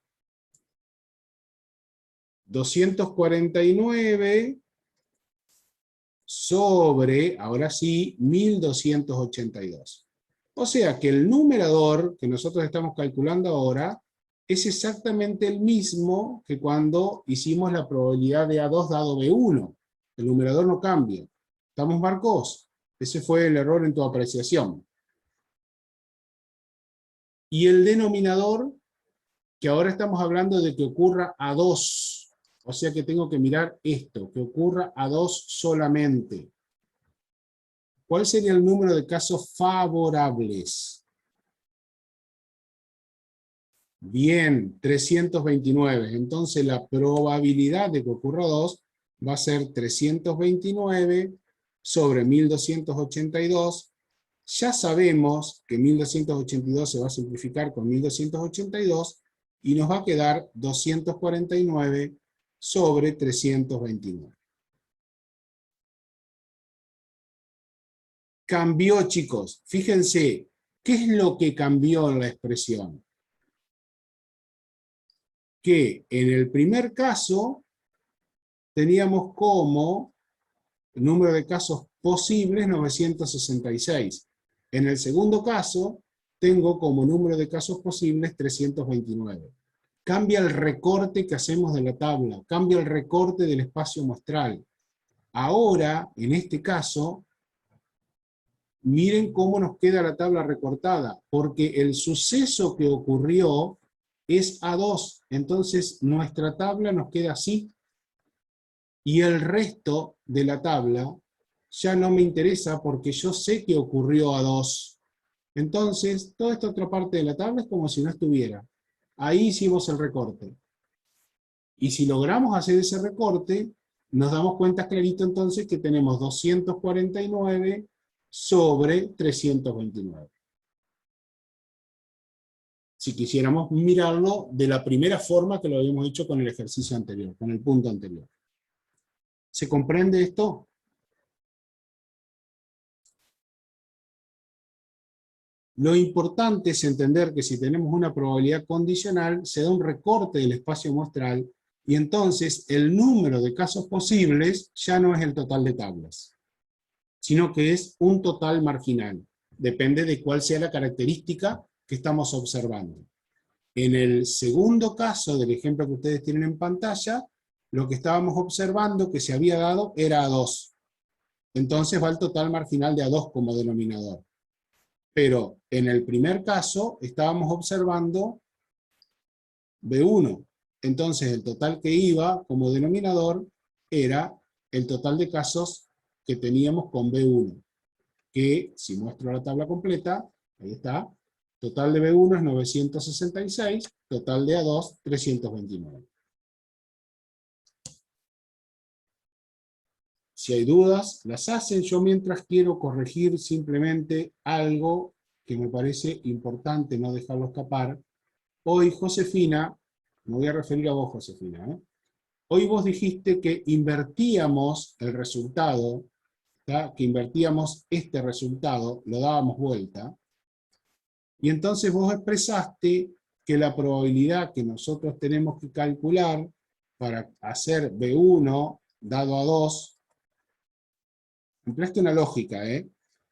249 sobre, ahora sí, 1282. O sea que el numerador que nosotros estamos calculando ahora es exactamente el mismo que cuando hicimos la probabilidad de A2 dado B1. El numerador no cambia. ¿Estamos, Marcos? Ese fue el error en tu apreciación. Y el denominador, que ahora estamos hablando de que ocurra A2. O sea que tengo que mirar esto, que ocurra A2 solamente. ¿Cuál sería el número de casos favorables? Bien, 329. Entonces la probabilidad de que ocurra 2 va a ser 329 sobre 1282. Ya sabemos que 1282 se va a simplificar con 1282 y nos va a quedar 249 sobre 329. Cambió, chicos. Fíjense, ¿qué es lo que cambió en la expresión? Que en el primer caso teníamos como el número de casos posibles 966. En el segundo caso tengo como número de casos posibles 329. Cambia el recorte que hacemos de la tabla, cambia el recorte del espacio muestral. Ahora, en este caso, miren cómo nos queda la tabla recortada, porque el suceso que ocurrió es A2, entonces nuestra tabla nos queda así, y el resto de la tabla ya no me interesa porque yo sé que ocurrió A2. Entonces, toda esta otra parte de la tabla es como si no estuviera. Ahí hicimos el recorte. Y si logramos hacer ese recorte, nos damos cuenta clarito entonces que tenemos 249 sobre 329. Si quisiéramos mirarlo de la primera forma que lo habíamos hecho con el ejercicio anterior, con el punto anterior. ¿Se comprende esto? Lo importante es entender que si tenemos una probabilidad condicional, se da un recorte del espacio muestral y entonces el número de casos posibles ya no es el total de tablas, sino que es un total marginal. Depende de cuál sea la característica que estamos observando. En el segundo caso del ejemplo que ustedes tienen en pantalla, lo que estábamos observando que se había dado era A2. Entonces va el total marginal de A2 como denominador. Pero en el primer caso estábamos observando B1. Entonces el total que iba como denominador era el total de casos que teníamos con B1. Que si muestro la tabla completa, ahí está, total de B1 es 966, total de A2 329. Si hay dudas, las hacen. Yo mientras quiero corregir simplemente algo que me parece importante no dejarlo escapar. Hoy, Josefina, me voy a referir a vos, Josefina, ¿eh? Hoy vos dijiste que invertíamos el resultado, ¿tá? Que invertíamos este resultado, lo dábamos vuelta, y entonces vos expresaste que la probabilidad que nosotros tenemos que calcular para hacer B1 dado a 2, empleaste una lógica,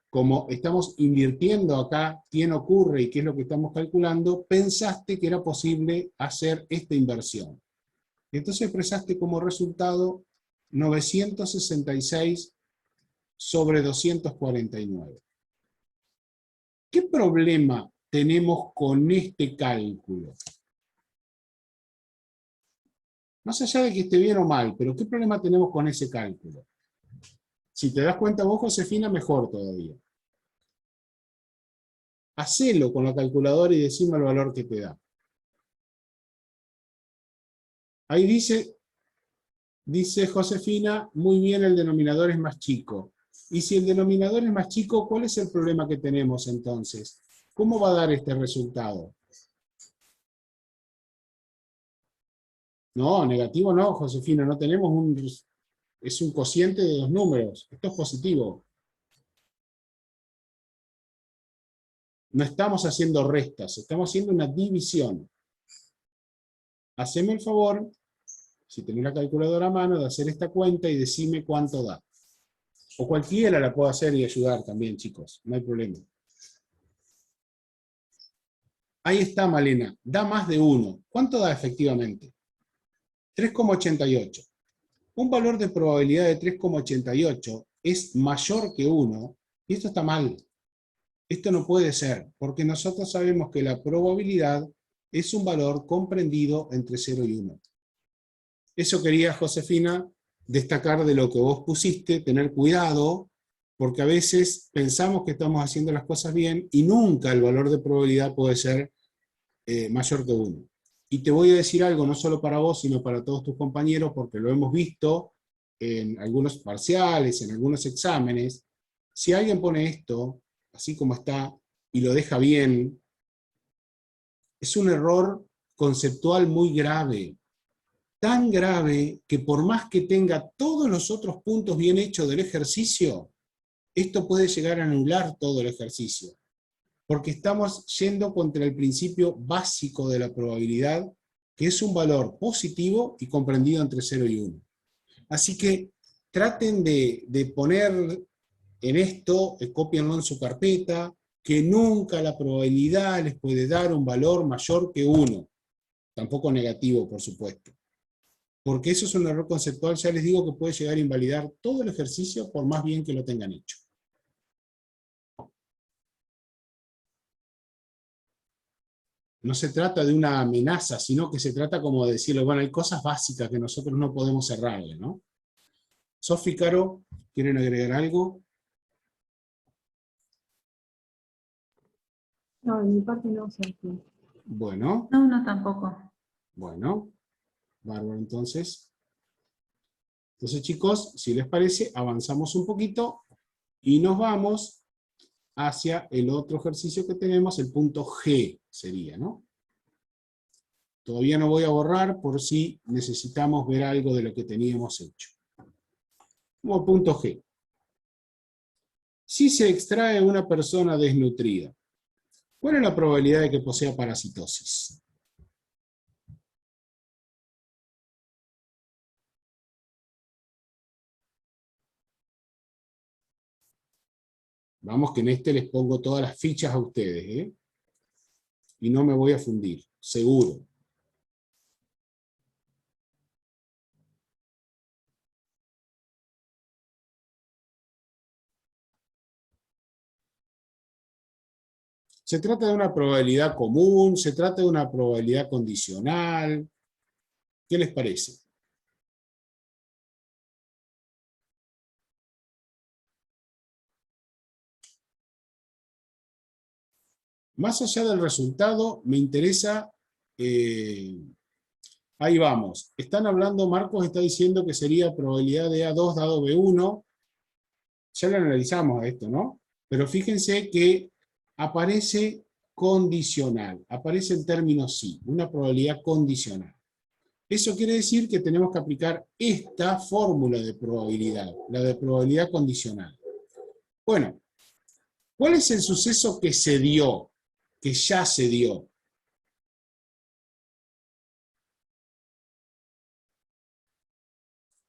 como estamos invirtiendo acá quién ocurre y qué es lo que estamos calculando, pensaste que era posible hacer esta inversión. Y entonces expresaste como resultado 966 sobre 249. ¿Qué problema tenemos con este cálculo? Más allá de que esté bien o mal, pero ¿qué problema tenemos con ese cálculo? Si te das cuenta vos, Josefina, mejor todavía. Hacelo con la calculadora y decime el valor que te da. Ahí dice Josefina, muy bien, el denominador es más chico. Y si el denominador es más chico, ¿cuál es el problema que tenemos entonces? ¿Cómo va a dar este resultado? No, negativo no, Josefina, no tenemos es un cociente de dos números. Esto es positivo. No estamos haciendo restas, estamos haciendo una división. Haceme el favor, si tenés la calculadora a mano, de hacer esta cuenta y decime cuánto da. O cualquiera la puede hacer y ayudar también, chicos, no hay problema. Ahí está, Malena, da más de 1. ¿Cuánto da efectivamente? 3,88. Un valor de probabilidad de 3,88 es mayor que 1, y esto está mal. Esto no puede ser, porque nosotros sabemos que la probabilidad es un valor comprendido entre 0 y 1. Eso quería, Josefina, destacar de lo que vos pusiste, tener cuidado, porque a veces pensamos que estamos haciendo las cosas bien y nunca el valor de probabilidad puede ser mayor que 1. Y te voy a decir algo, no solo para vos, sino para todos tus compañeros, porque lo hemos visto en algunos parciales, en algunos exámenes. Si alguien pone esto, así como está, y lo deja bien, es un error conceptual muy grave. Tan grave que por más que tenga todos los otros puntos bien hechos del ejercicio, esto puede llegar a anular todo el ejercicio. Porque estamos yendo contra el principio básico de la probabilidad, que es un valor positivo y comprendido entre 0 y 1. Así que traten de poner en esto, cópienlo en su carpeta, que nunca la probabilidad les puede dar un valor mayor que 1. Tampoco negativo, por supuesto. Porque eso es un error conceptual, ya les digo que puede llegar a invalidar todo el ejercicio por más bien que lo tengan hecho. No se trata de una amenaza, sino que se trata como de decirle, bueno, hay cosas básicas que nosotros no podemos cerrarle, ¿no? Sofi, Caro, ¿quieren agregar algo? No, de mi parte no, Sergio. Bueno, No, no tampoco. bueno, bárbaro entonces. Entonces, chicos, si les parece, avanzamos un poquito y nos vamos hacia el otro ejercicio que tenemos, el punto G sería, ¿no? Todavía no voy a borrar por si necesitamos ver algo de lo que teníamos hecho. Como punto G. Si se extrae una persona desnutrida, ¿cuál es la probabilidad de que posea parasitosis? Vamos que en este les pongo todas las fichas a ustedes, ¿eh? Y no me voy a fundir, seguro. ¿Se trata de una probabilidad común? ¿Se trata de una probabilidad condicional? ¿Qué les parece? Más allá del resultado, me interesa... ahí vamos. Están hablando, Marcos está diciendo que sería probabilidad de A2 dado B1. Ya lo analizamos a esto, ¿no? Pero fíjense que aparece condicional, aparece el término sí, una probabilidad condicional. Eso quiere decir que tenemos que aplicar esta fórmula de probabilidad, la de probabilidad condicional. Bueno, ¿cuál es el suceso que se dio, que ya se dio?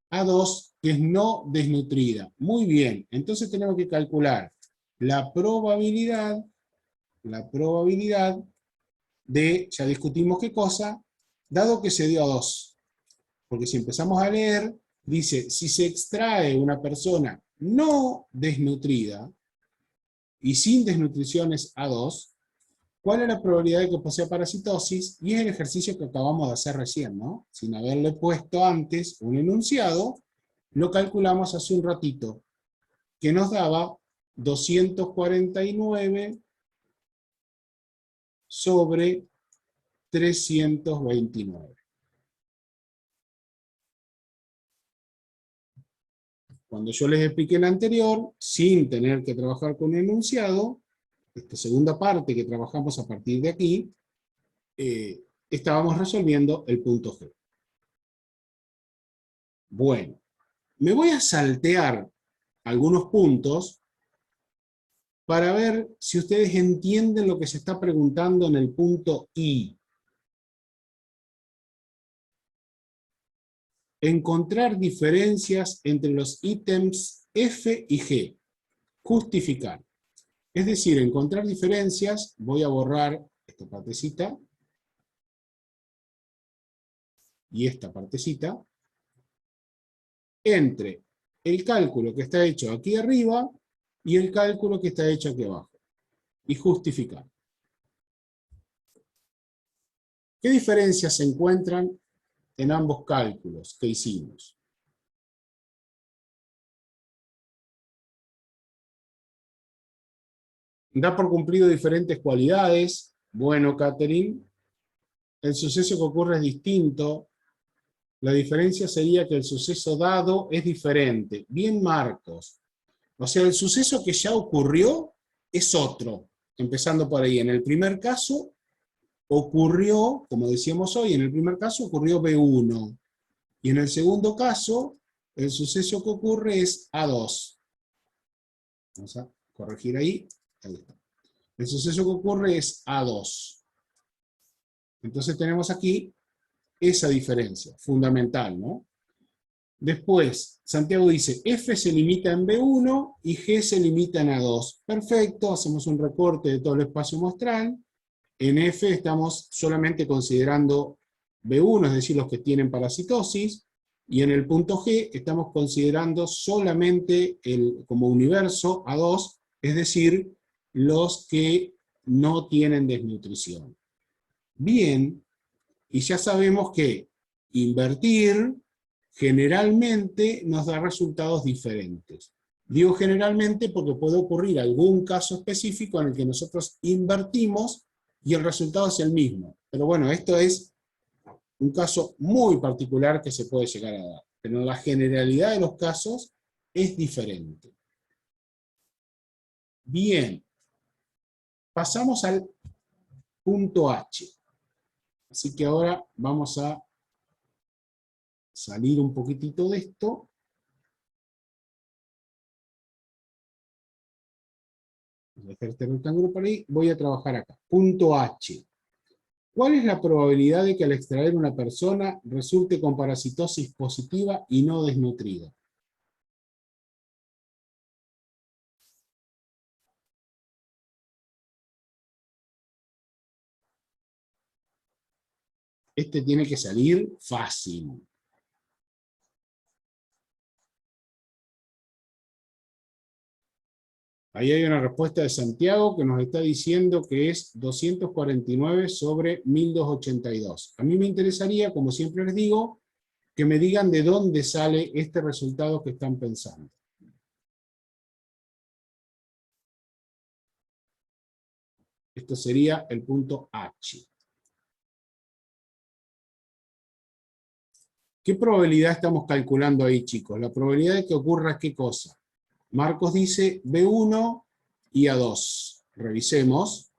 A2, que es no desnutrida. Muy bien, entonces tenemos que calcular la probabilidad de, ya discutimos qué cosa, dado que se dio A2. Porque si empezamos a leer, dice, si se extrae una persona no desnutrida y sin desnutriciones A2, ¿cuál es la probabilidad de que posea parasitosis? Y es el ejercicio que acabamos de hacer recién, ¿no? Sin haberle puesto antes un enunciado, lo calculamos hace un ratito, que nos daba 249 sobre 329. Cuando yo les expliqué el anterior, sin tener que trabajar con un enunciado, esta segunda parte que trabajamos a partir de aquí, estábamos resolviendo el punto G. Bueno, me voy a saltear algunos puntos para ver si ustedes entienden lo que se está preguntando en el punto I. Encontrar diferencias entre los ítems F y G. Justificar. Es decir, encontrar diferencias, voy a borrar esta partecita y esta partecita, entre el cálculo que está hecho aquí arriba y el cálculo que está hecho aquí abajo. Y justificar. ¿Qué diferencias se encuentran en ambos cálculos que hicimos? Da por cumplido diferentes cualidades. Bueno, Catherine, el suceso que ocurre es distinto. La diferencia sería que el suceso dado es diferente. Bien, Marcos. O sea, el suceso que ya ocurrió es otro. Empezando por ahí. En el primer caso ocurrió, como decíamos hoy, en el primer caso ocurrió B1. Y en el segundo caso, el suceso que ocurre es A2. Vamos a corregir ahí. Ahí está. El suceso que ocurre es A2. Entonces tenemos aquí esa diferencia, fundamental, ¿no? Después, Santiago dice, F se limita en B1 y G se limita en A2. Perfecto, hacemos un recorte de todo el espacio muestral. En F estamos solamente considerando B1, es decir, los que tienen parasitosis, y en el punto G estamos considerando solamente como universo A2, es decir, los que no tienen desnutrición. Bien, y ya sabemos que invertir generalmente nos da resultados diferentes. Digo generalmente porque puede ocurrir algún caso específico en el que nosotros invertimos y el resultado es el mismo. Pero bueno, esto es un caso muy particular que se puede llegar a dar. Pero en la generalidad de los casos es diferente. Bien, pasamos al punto H. Así que ahora vamos a salir un poquitito de esto. Voy a dejar este rectángulo por ahí. Voy a trabajar acá. Punto H. ¿Cuál es la probabilidad de que al extraer una persona resulte con parasitosis positiva y no desnutrida? Este tiene que salir fácil. Ahí hay una respuesta de Santiago que nos está diciendo que es 249 sobre 1282. A mí me interesaría, como siempre les digo, que me digan de dónde sale este resultado que están pensando. Esto sería el punto H. ¿Qué probabilidad estamos calculando ahí, chicos? La probabilidad de que ocurra ¿qué cosa? Marcos dice B1 y A2. Revisemos.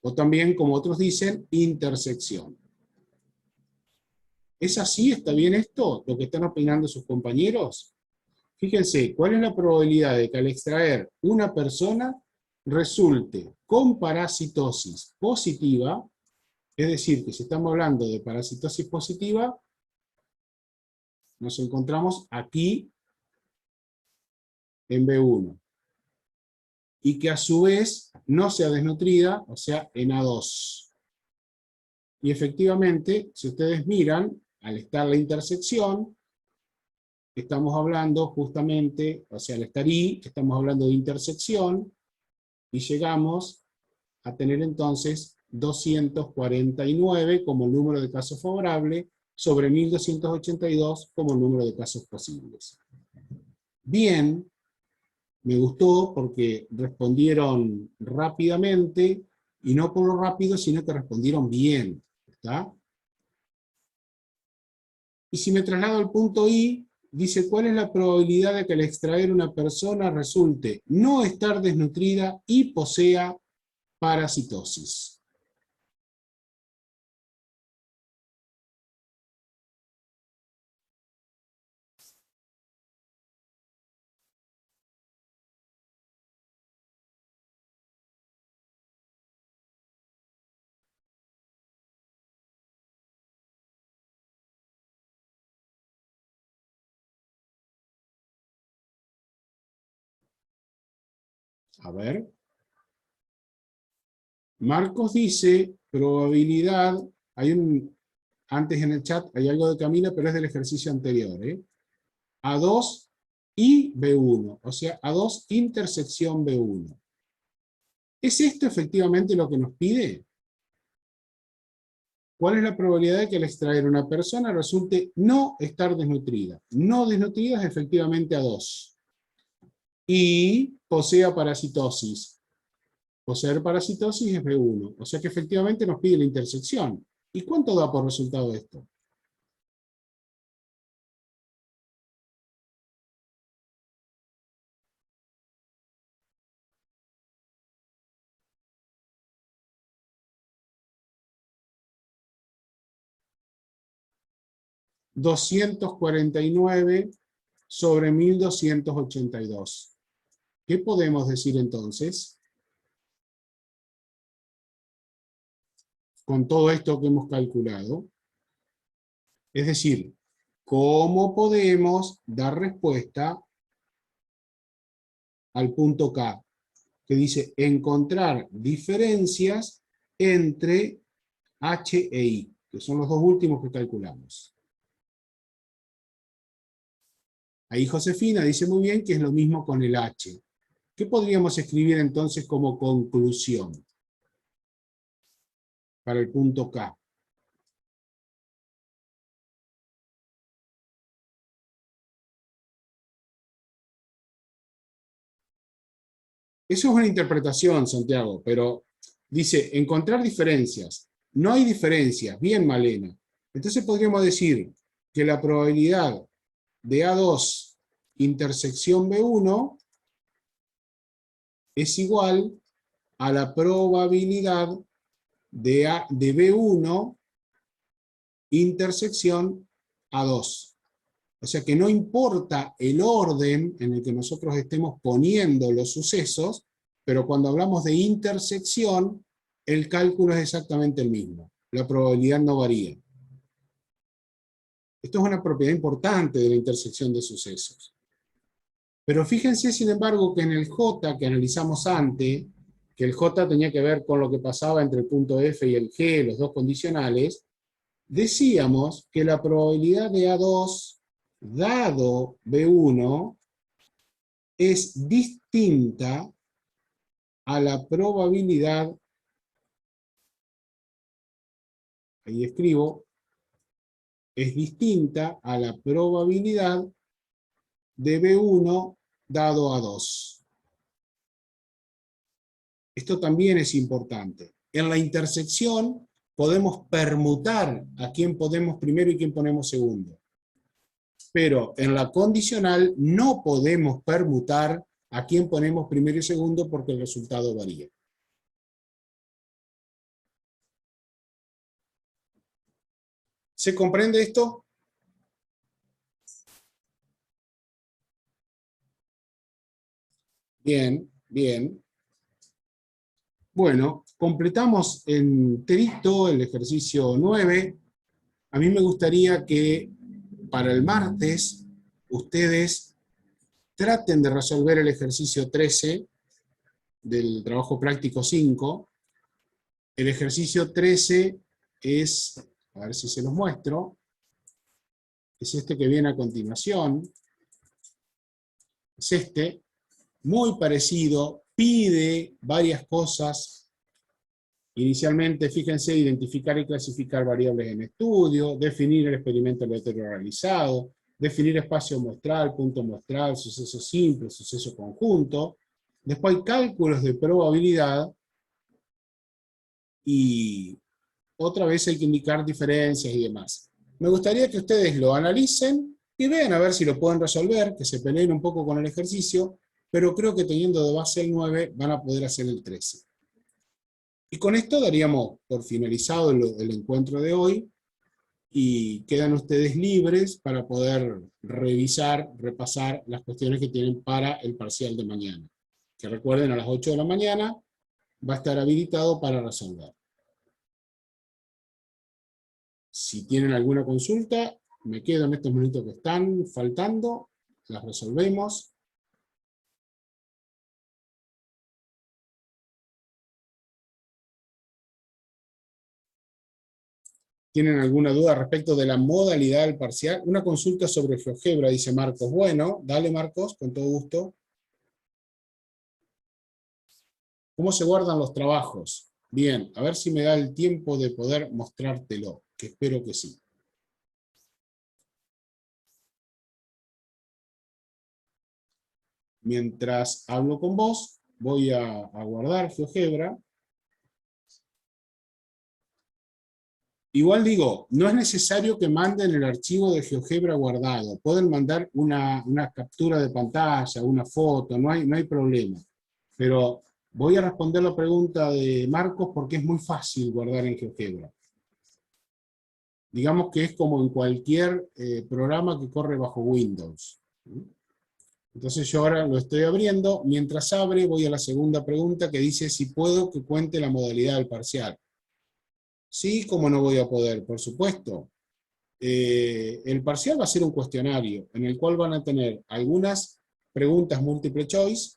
O también, como otros dicen, intersección. ¿Es así? ¿Está bien esto? ¿Lo que están opinando sus compañeros? Fíjense, ¿cuál es la probabilidad de que al extraer una persona resulte con parasitosis positiva? Es decir, que si estamos hablando de parasitosis positiva, nos encontramos aquí en B1. Y que a su vez no sea desnutrida, o sea, en A2. Y efectivamente, si ustedes miran, al estar la intersección, estamos hablando justamente, o sea, al estar I, estamos hablando de intersección, y llegamos a tener entonces 249 como el número de casos favorable, sobre 1282 como el número de casos posibles. Bien, me gustó porque respondieron rápidamente, y no por lo rápido, sino que respondieron bien. ¿Está? Y si me traslado al punto I, dice cuál es la probabilidad de que al extraer una persona resulte no estar desnutrida y posea parasitosis. A ver. Marcos dice, probabilidad, antes en el chat hay algo de Camila, pero es del ejercicio anterior, ¿eh? A2 y B1, o sea, A2 intersección B1. ¿Es esto efectivamente lo que nos pide? ¿Cuál es la probabilidad de que al extraer una persona resulte no estar desnutrida? No desnutrida es efectivamente A2. Y posea parasitosis. Poseer parasitosis es B1. O sea que efectivamente nos pide la intersección. ¿Y cuánto da por resultado esto? ...249 sobre 1282. ¿Qué podemos decir entonces? Con todo esto que hemos calculado. Es decir, ¿cómo podemos dar respuesta al punto K? Que dice encontrar diferencias entre H e I, que son los dos últimos que calculamos. Ahí Josefina dice muy bien que es lo mismo con el H. ¿Qué podríamos escribir entonces como conclusión para el punto K? Eso es una interpretación, Santiago, pero dice encontrar diferencias. No hay diferencias. Bien, Malena. Entonces podríamos decir que la probabilidad de A2 intersección B1 es igual a la probabilidad de B1 intersección A2. O sea que no importa el orden en el que nosotros estemos poniendo los sucesos, pero cuando hablamos de intersección, el cálculo es exactamente el mismo. La probabilidad no varía. Esto es una propiedad importante de la intersección de sucesos. Pero fíjense, sin embargo, que en el J que analizamos antes, que el J tenía que ver con lo que pasaba entre el punto F y el G, los dos condicionales, decíamos que la probabilidad de A2 dado B1 es distinta a la probabilidad, ahí escribo, es distinta a la probabilidad de B1 dado A2. Esto también es importante. En la intersección podemos permutar a quién ponemos primero y quién ponemos segundo. Pero en la condicional no podemos permutar a quién ponemos primero y segundo porque el resultado varía. ¿Se comprende esto? Bien, bien. Bueno, completamos enterito el ejercicio 9. A mí me gustaría que para el martes ustedes traten de resolver el ejercicio 13 del trabajo práctico 5. El ejercicio 13 es, a ver si se los muestro, es este que viene a continuación. Es este, muy parecido, pide varias cosas. Inicialmente, fíjense, identificar y clasificar variables en estudio, definir el experimento aleatorio realizado, definir espacio muestral, punto muestral, suceso simple, suceso conjunto. Después hay cálculos de probabilidad y otra vez hay que indicar diferencias y demás. Me gustaría que ustedes lo analicen y vean a ver si lo pueden resolver, que se peleen un poco con el ejercicio, pero creo que teniendo de base el 9 van a poder hacer el 13. Y con esto daríamos por finalizado el encuentro de hoy y quedan ustedes libres para poder revisar, repasar las cuestiones que tienen para el parcial de mañana. Que recuerden, a las 8 de la mañana va a estar habilitado para resolver. Si tienen alguna consulta, me quedo en estos minutos que están faltando, las resolvemos. ¿Tienen alguna duda respecto de la modalidad del parcial? Una consulta sobre GeoGebra, dice Marcos. Bueno, dale Marcos, con todo gusto. ¿Cómo se guardan los trabajos? Bien, a ver si me da el tiempo de poder mostrártelo, que espero que sí. Mientras hablo con vos, voy a guardar GeoGebra. Igual digo, no es necesario que manden el archivo de GeoGebra guardado. Pueden mandar una captura de pantalla, una foto, no hay problema. Pero voy a responder la pregunta de Marcos porque es muy fácil guardar en GeoGebra. Digamos que es como en cualquier programa que corre bajo Windows. Entonces yo ahora lo estoy abriendo. Mientras abre, voy a la segunda pregunta que dice si puedo que cuente la modalidad del parcial. Sí, ¿cómo no voy a poder? Por supuesto. El parcial va a ser un cuestionario en el cual van a tener algunas preguntas múltiple choice,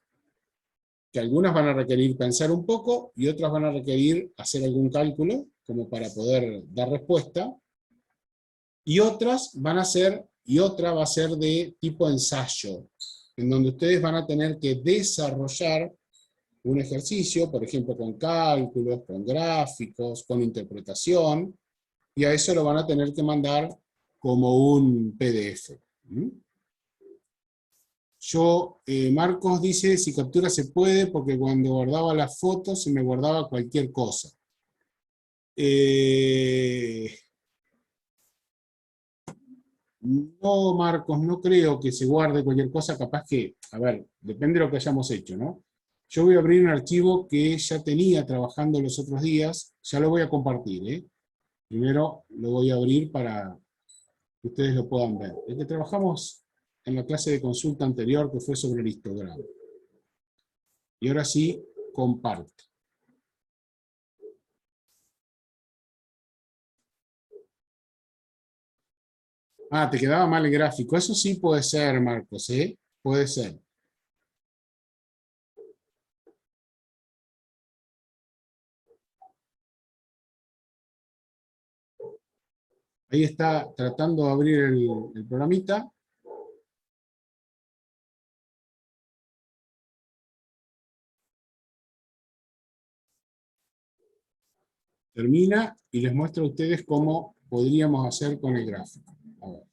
que algunas van a requerir pensar un poco y otras van a requerir hacer algún cálculo como para poder dar respuesta, y otras van a ser, y otra va a ser de tipo ensayo, en donde ustedes van a tener que desarrollar un ejercicio, por ejemplo, con cálculos, con gráficos, con interpretación, y a eso lo van a tener que mandar como un PDF. Marcos dice, si captura se puede, porque cuando guardaba las fotos se me guardaba cualquier cosa. No, Marcos, no creo que se guarde cualquier cosa, capaz que, a ver, depende de lo que hayamos hecho, ¿no? Yo voy a abrir un archivo que ya tenía trabajando los otros días, ya lo voy a compartir, ¿eh? Primero lo voy a abrir para que ustedes lo puedan ver. El que trabajamos en la clase de consulta anterior, que fue sobre el histograma. Y ahora sí, comparto. Ah, te quedaba mal el gráfico. Eso sí puede ser, Marcos, ¿eh? Puede ser. Ahí está tratando de abrir el programita. Termina y les muestro a ustedes cómo podríamos hacer con el gráfico. A ver.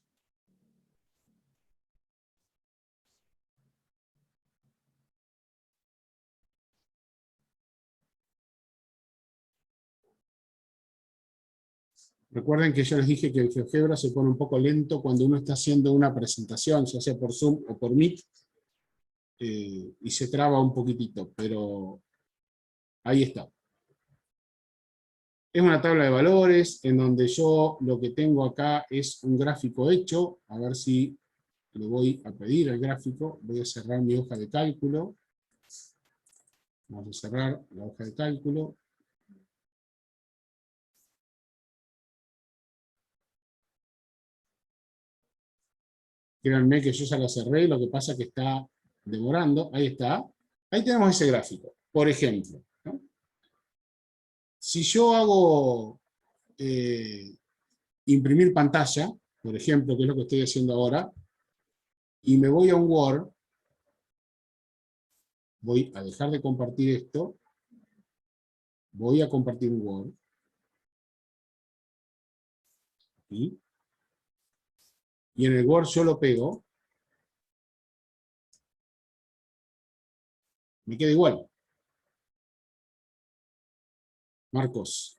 Recuerden que yo les dije que el GeoGebra se pone un poco lento cuando uno está haciendo una presentación, ya sea por Zoom o por Meet, y se traba un poquitito, pero ahí está. Es una tabla de valores en donde yo lo que tengo acá es un gráfico hecho. A ver si le voy a pedir el gráfico. Voy a cerrar mi hoja de cálculo. Vamos a cerrar la hoja de cálculo. Créanme que yo ya la cerré, lo que pasa es que está demorando. Ahí está. Ahí tenemos ese gráfico. Por ejemplo, ¿no? Si yo hago imprimir pantalla, por ejemplo, que es lo que estoy haciendo ahora, y me voy a un Word, voy a dejar de compartir esto, voy a compartir un Word, y en el Word yo lo pego, me queda igual. Marcos.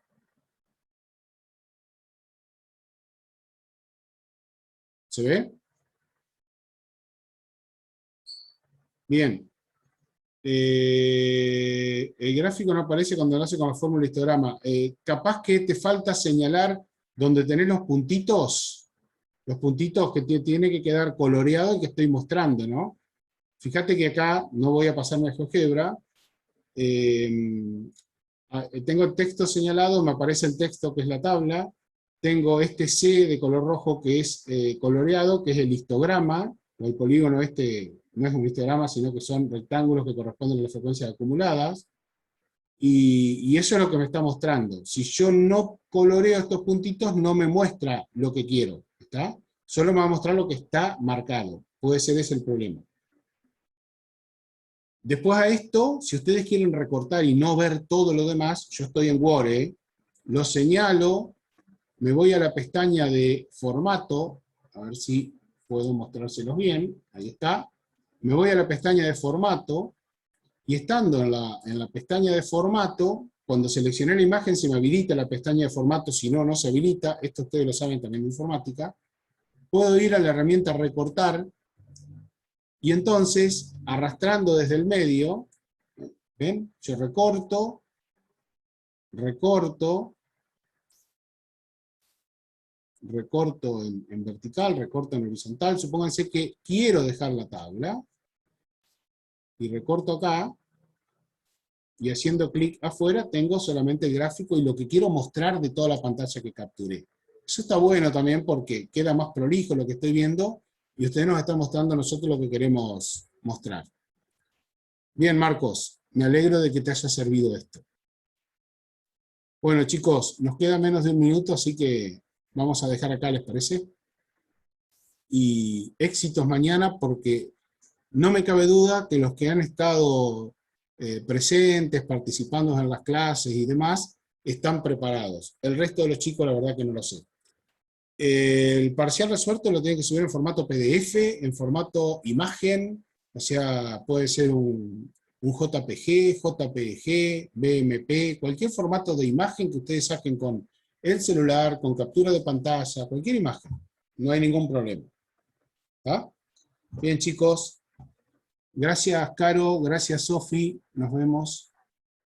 ¿Se ve? Bien. El gráfico no aparece cuando lo hace con la fórmula histograma. Capaz que te falta señalar donde tenés los puntitos que tiene que quedar coloreado y que estoy mostrando, ¿no? Fíjate que acá no voy a pasarme a GeoGebra. Tengo el texto señalado, me aparece el texto que es la tabla. Tengo este C de color rojo que es coloreado, que es el histograma. El polígono este no es un histograma, sino que son rectángulos que corresponden a las frecuencias acumuladas. Y eso es lo que me está mostrando. Si yo no coloreo estos puntitos, no me muestra lo que quiero, ¿está? Solo me va a mostrar lo que está marcado. Puede ser ese el problema. Después a esto, si ustedes quieren recortar y no ver todo lo demás, yo estoy en Word, lo señalo, me voy a la pestaña de formato, a ver si puedo mostrárselos bien, ahí está. Me voy a la pestaña de formato, y estando en la pestaña de formato, cuando seleccioné la imagen se me habilita la pestaña de formato, si no, no se habilita, esto ustedes lo saben también de informática. Puedo ir a la herramienta recortar, y entonces, arrastrando desde el medio, ¿ven? Yo recorto, recorto en vertical, recorto en horizontal, supónganse que quiero dejar la tabla, y recorto acá, y haciendo clic afuera tengo solamente el gráfico y lo que quiero mostrar de toda la pantalla que capturé. Eso está bueno también porque queda más prolijo lo que estoy viendo, y ustedes nos están mostrando a nosotros lo que queremos mostrar. Bien, Marcos, me alegro de que te haya servido esto. Bueno, chicos, nos queda menos de un minuto, así que vamos a dejar acá, ¿les parece? Y éxitos mañana, porque no me cabe duda que los que han estado presentes, participando en las clases y demás, están preparados. El resto de los chicos, la verdad que no lo sé. El parcial resuelto lo tienen que subir en formato PDF, en formato imagen, o sea, puede ser un JPG, JPG, BMP, cualquier formato de imagen que ustedes saquen con el celular, con captura de pantalla, cualquier imagen. No hay ningún problema. ¿Está? Bien, chicos. Gracias, Caro. Gracias, Sofi. Nos vemos.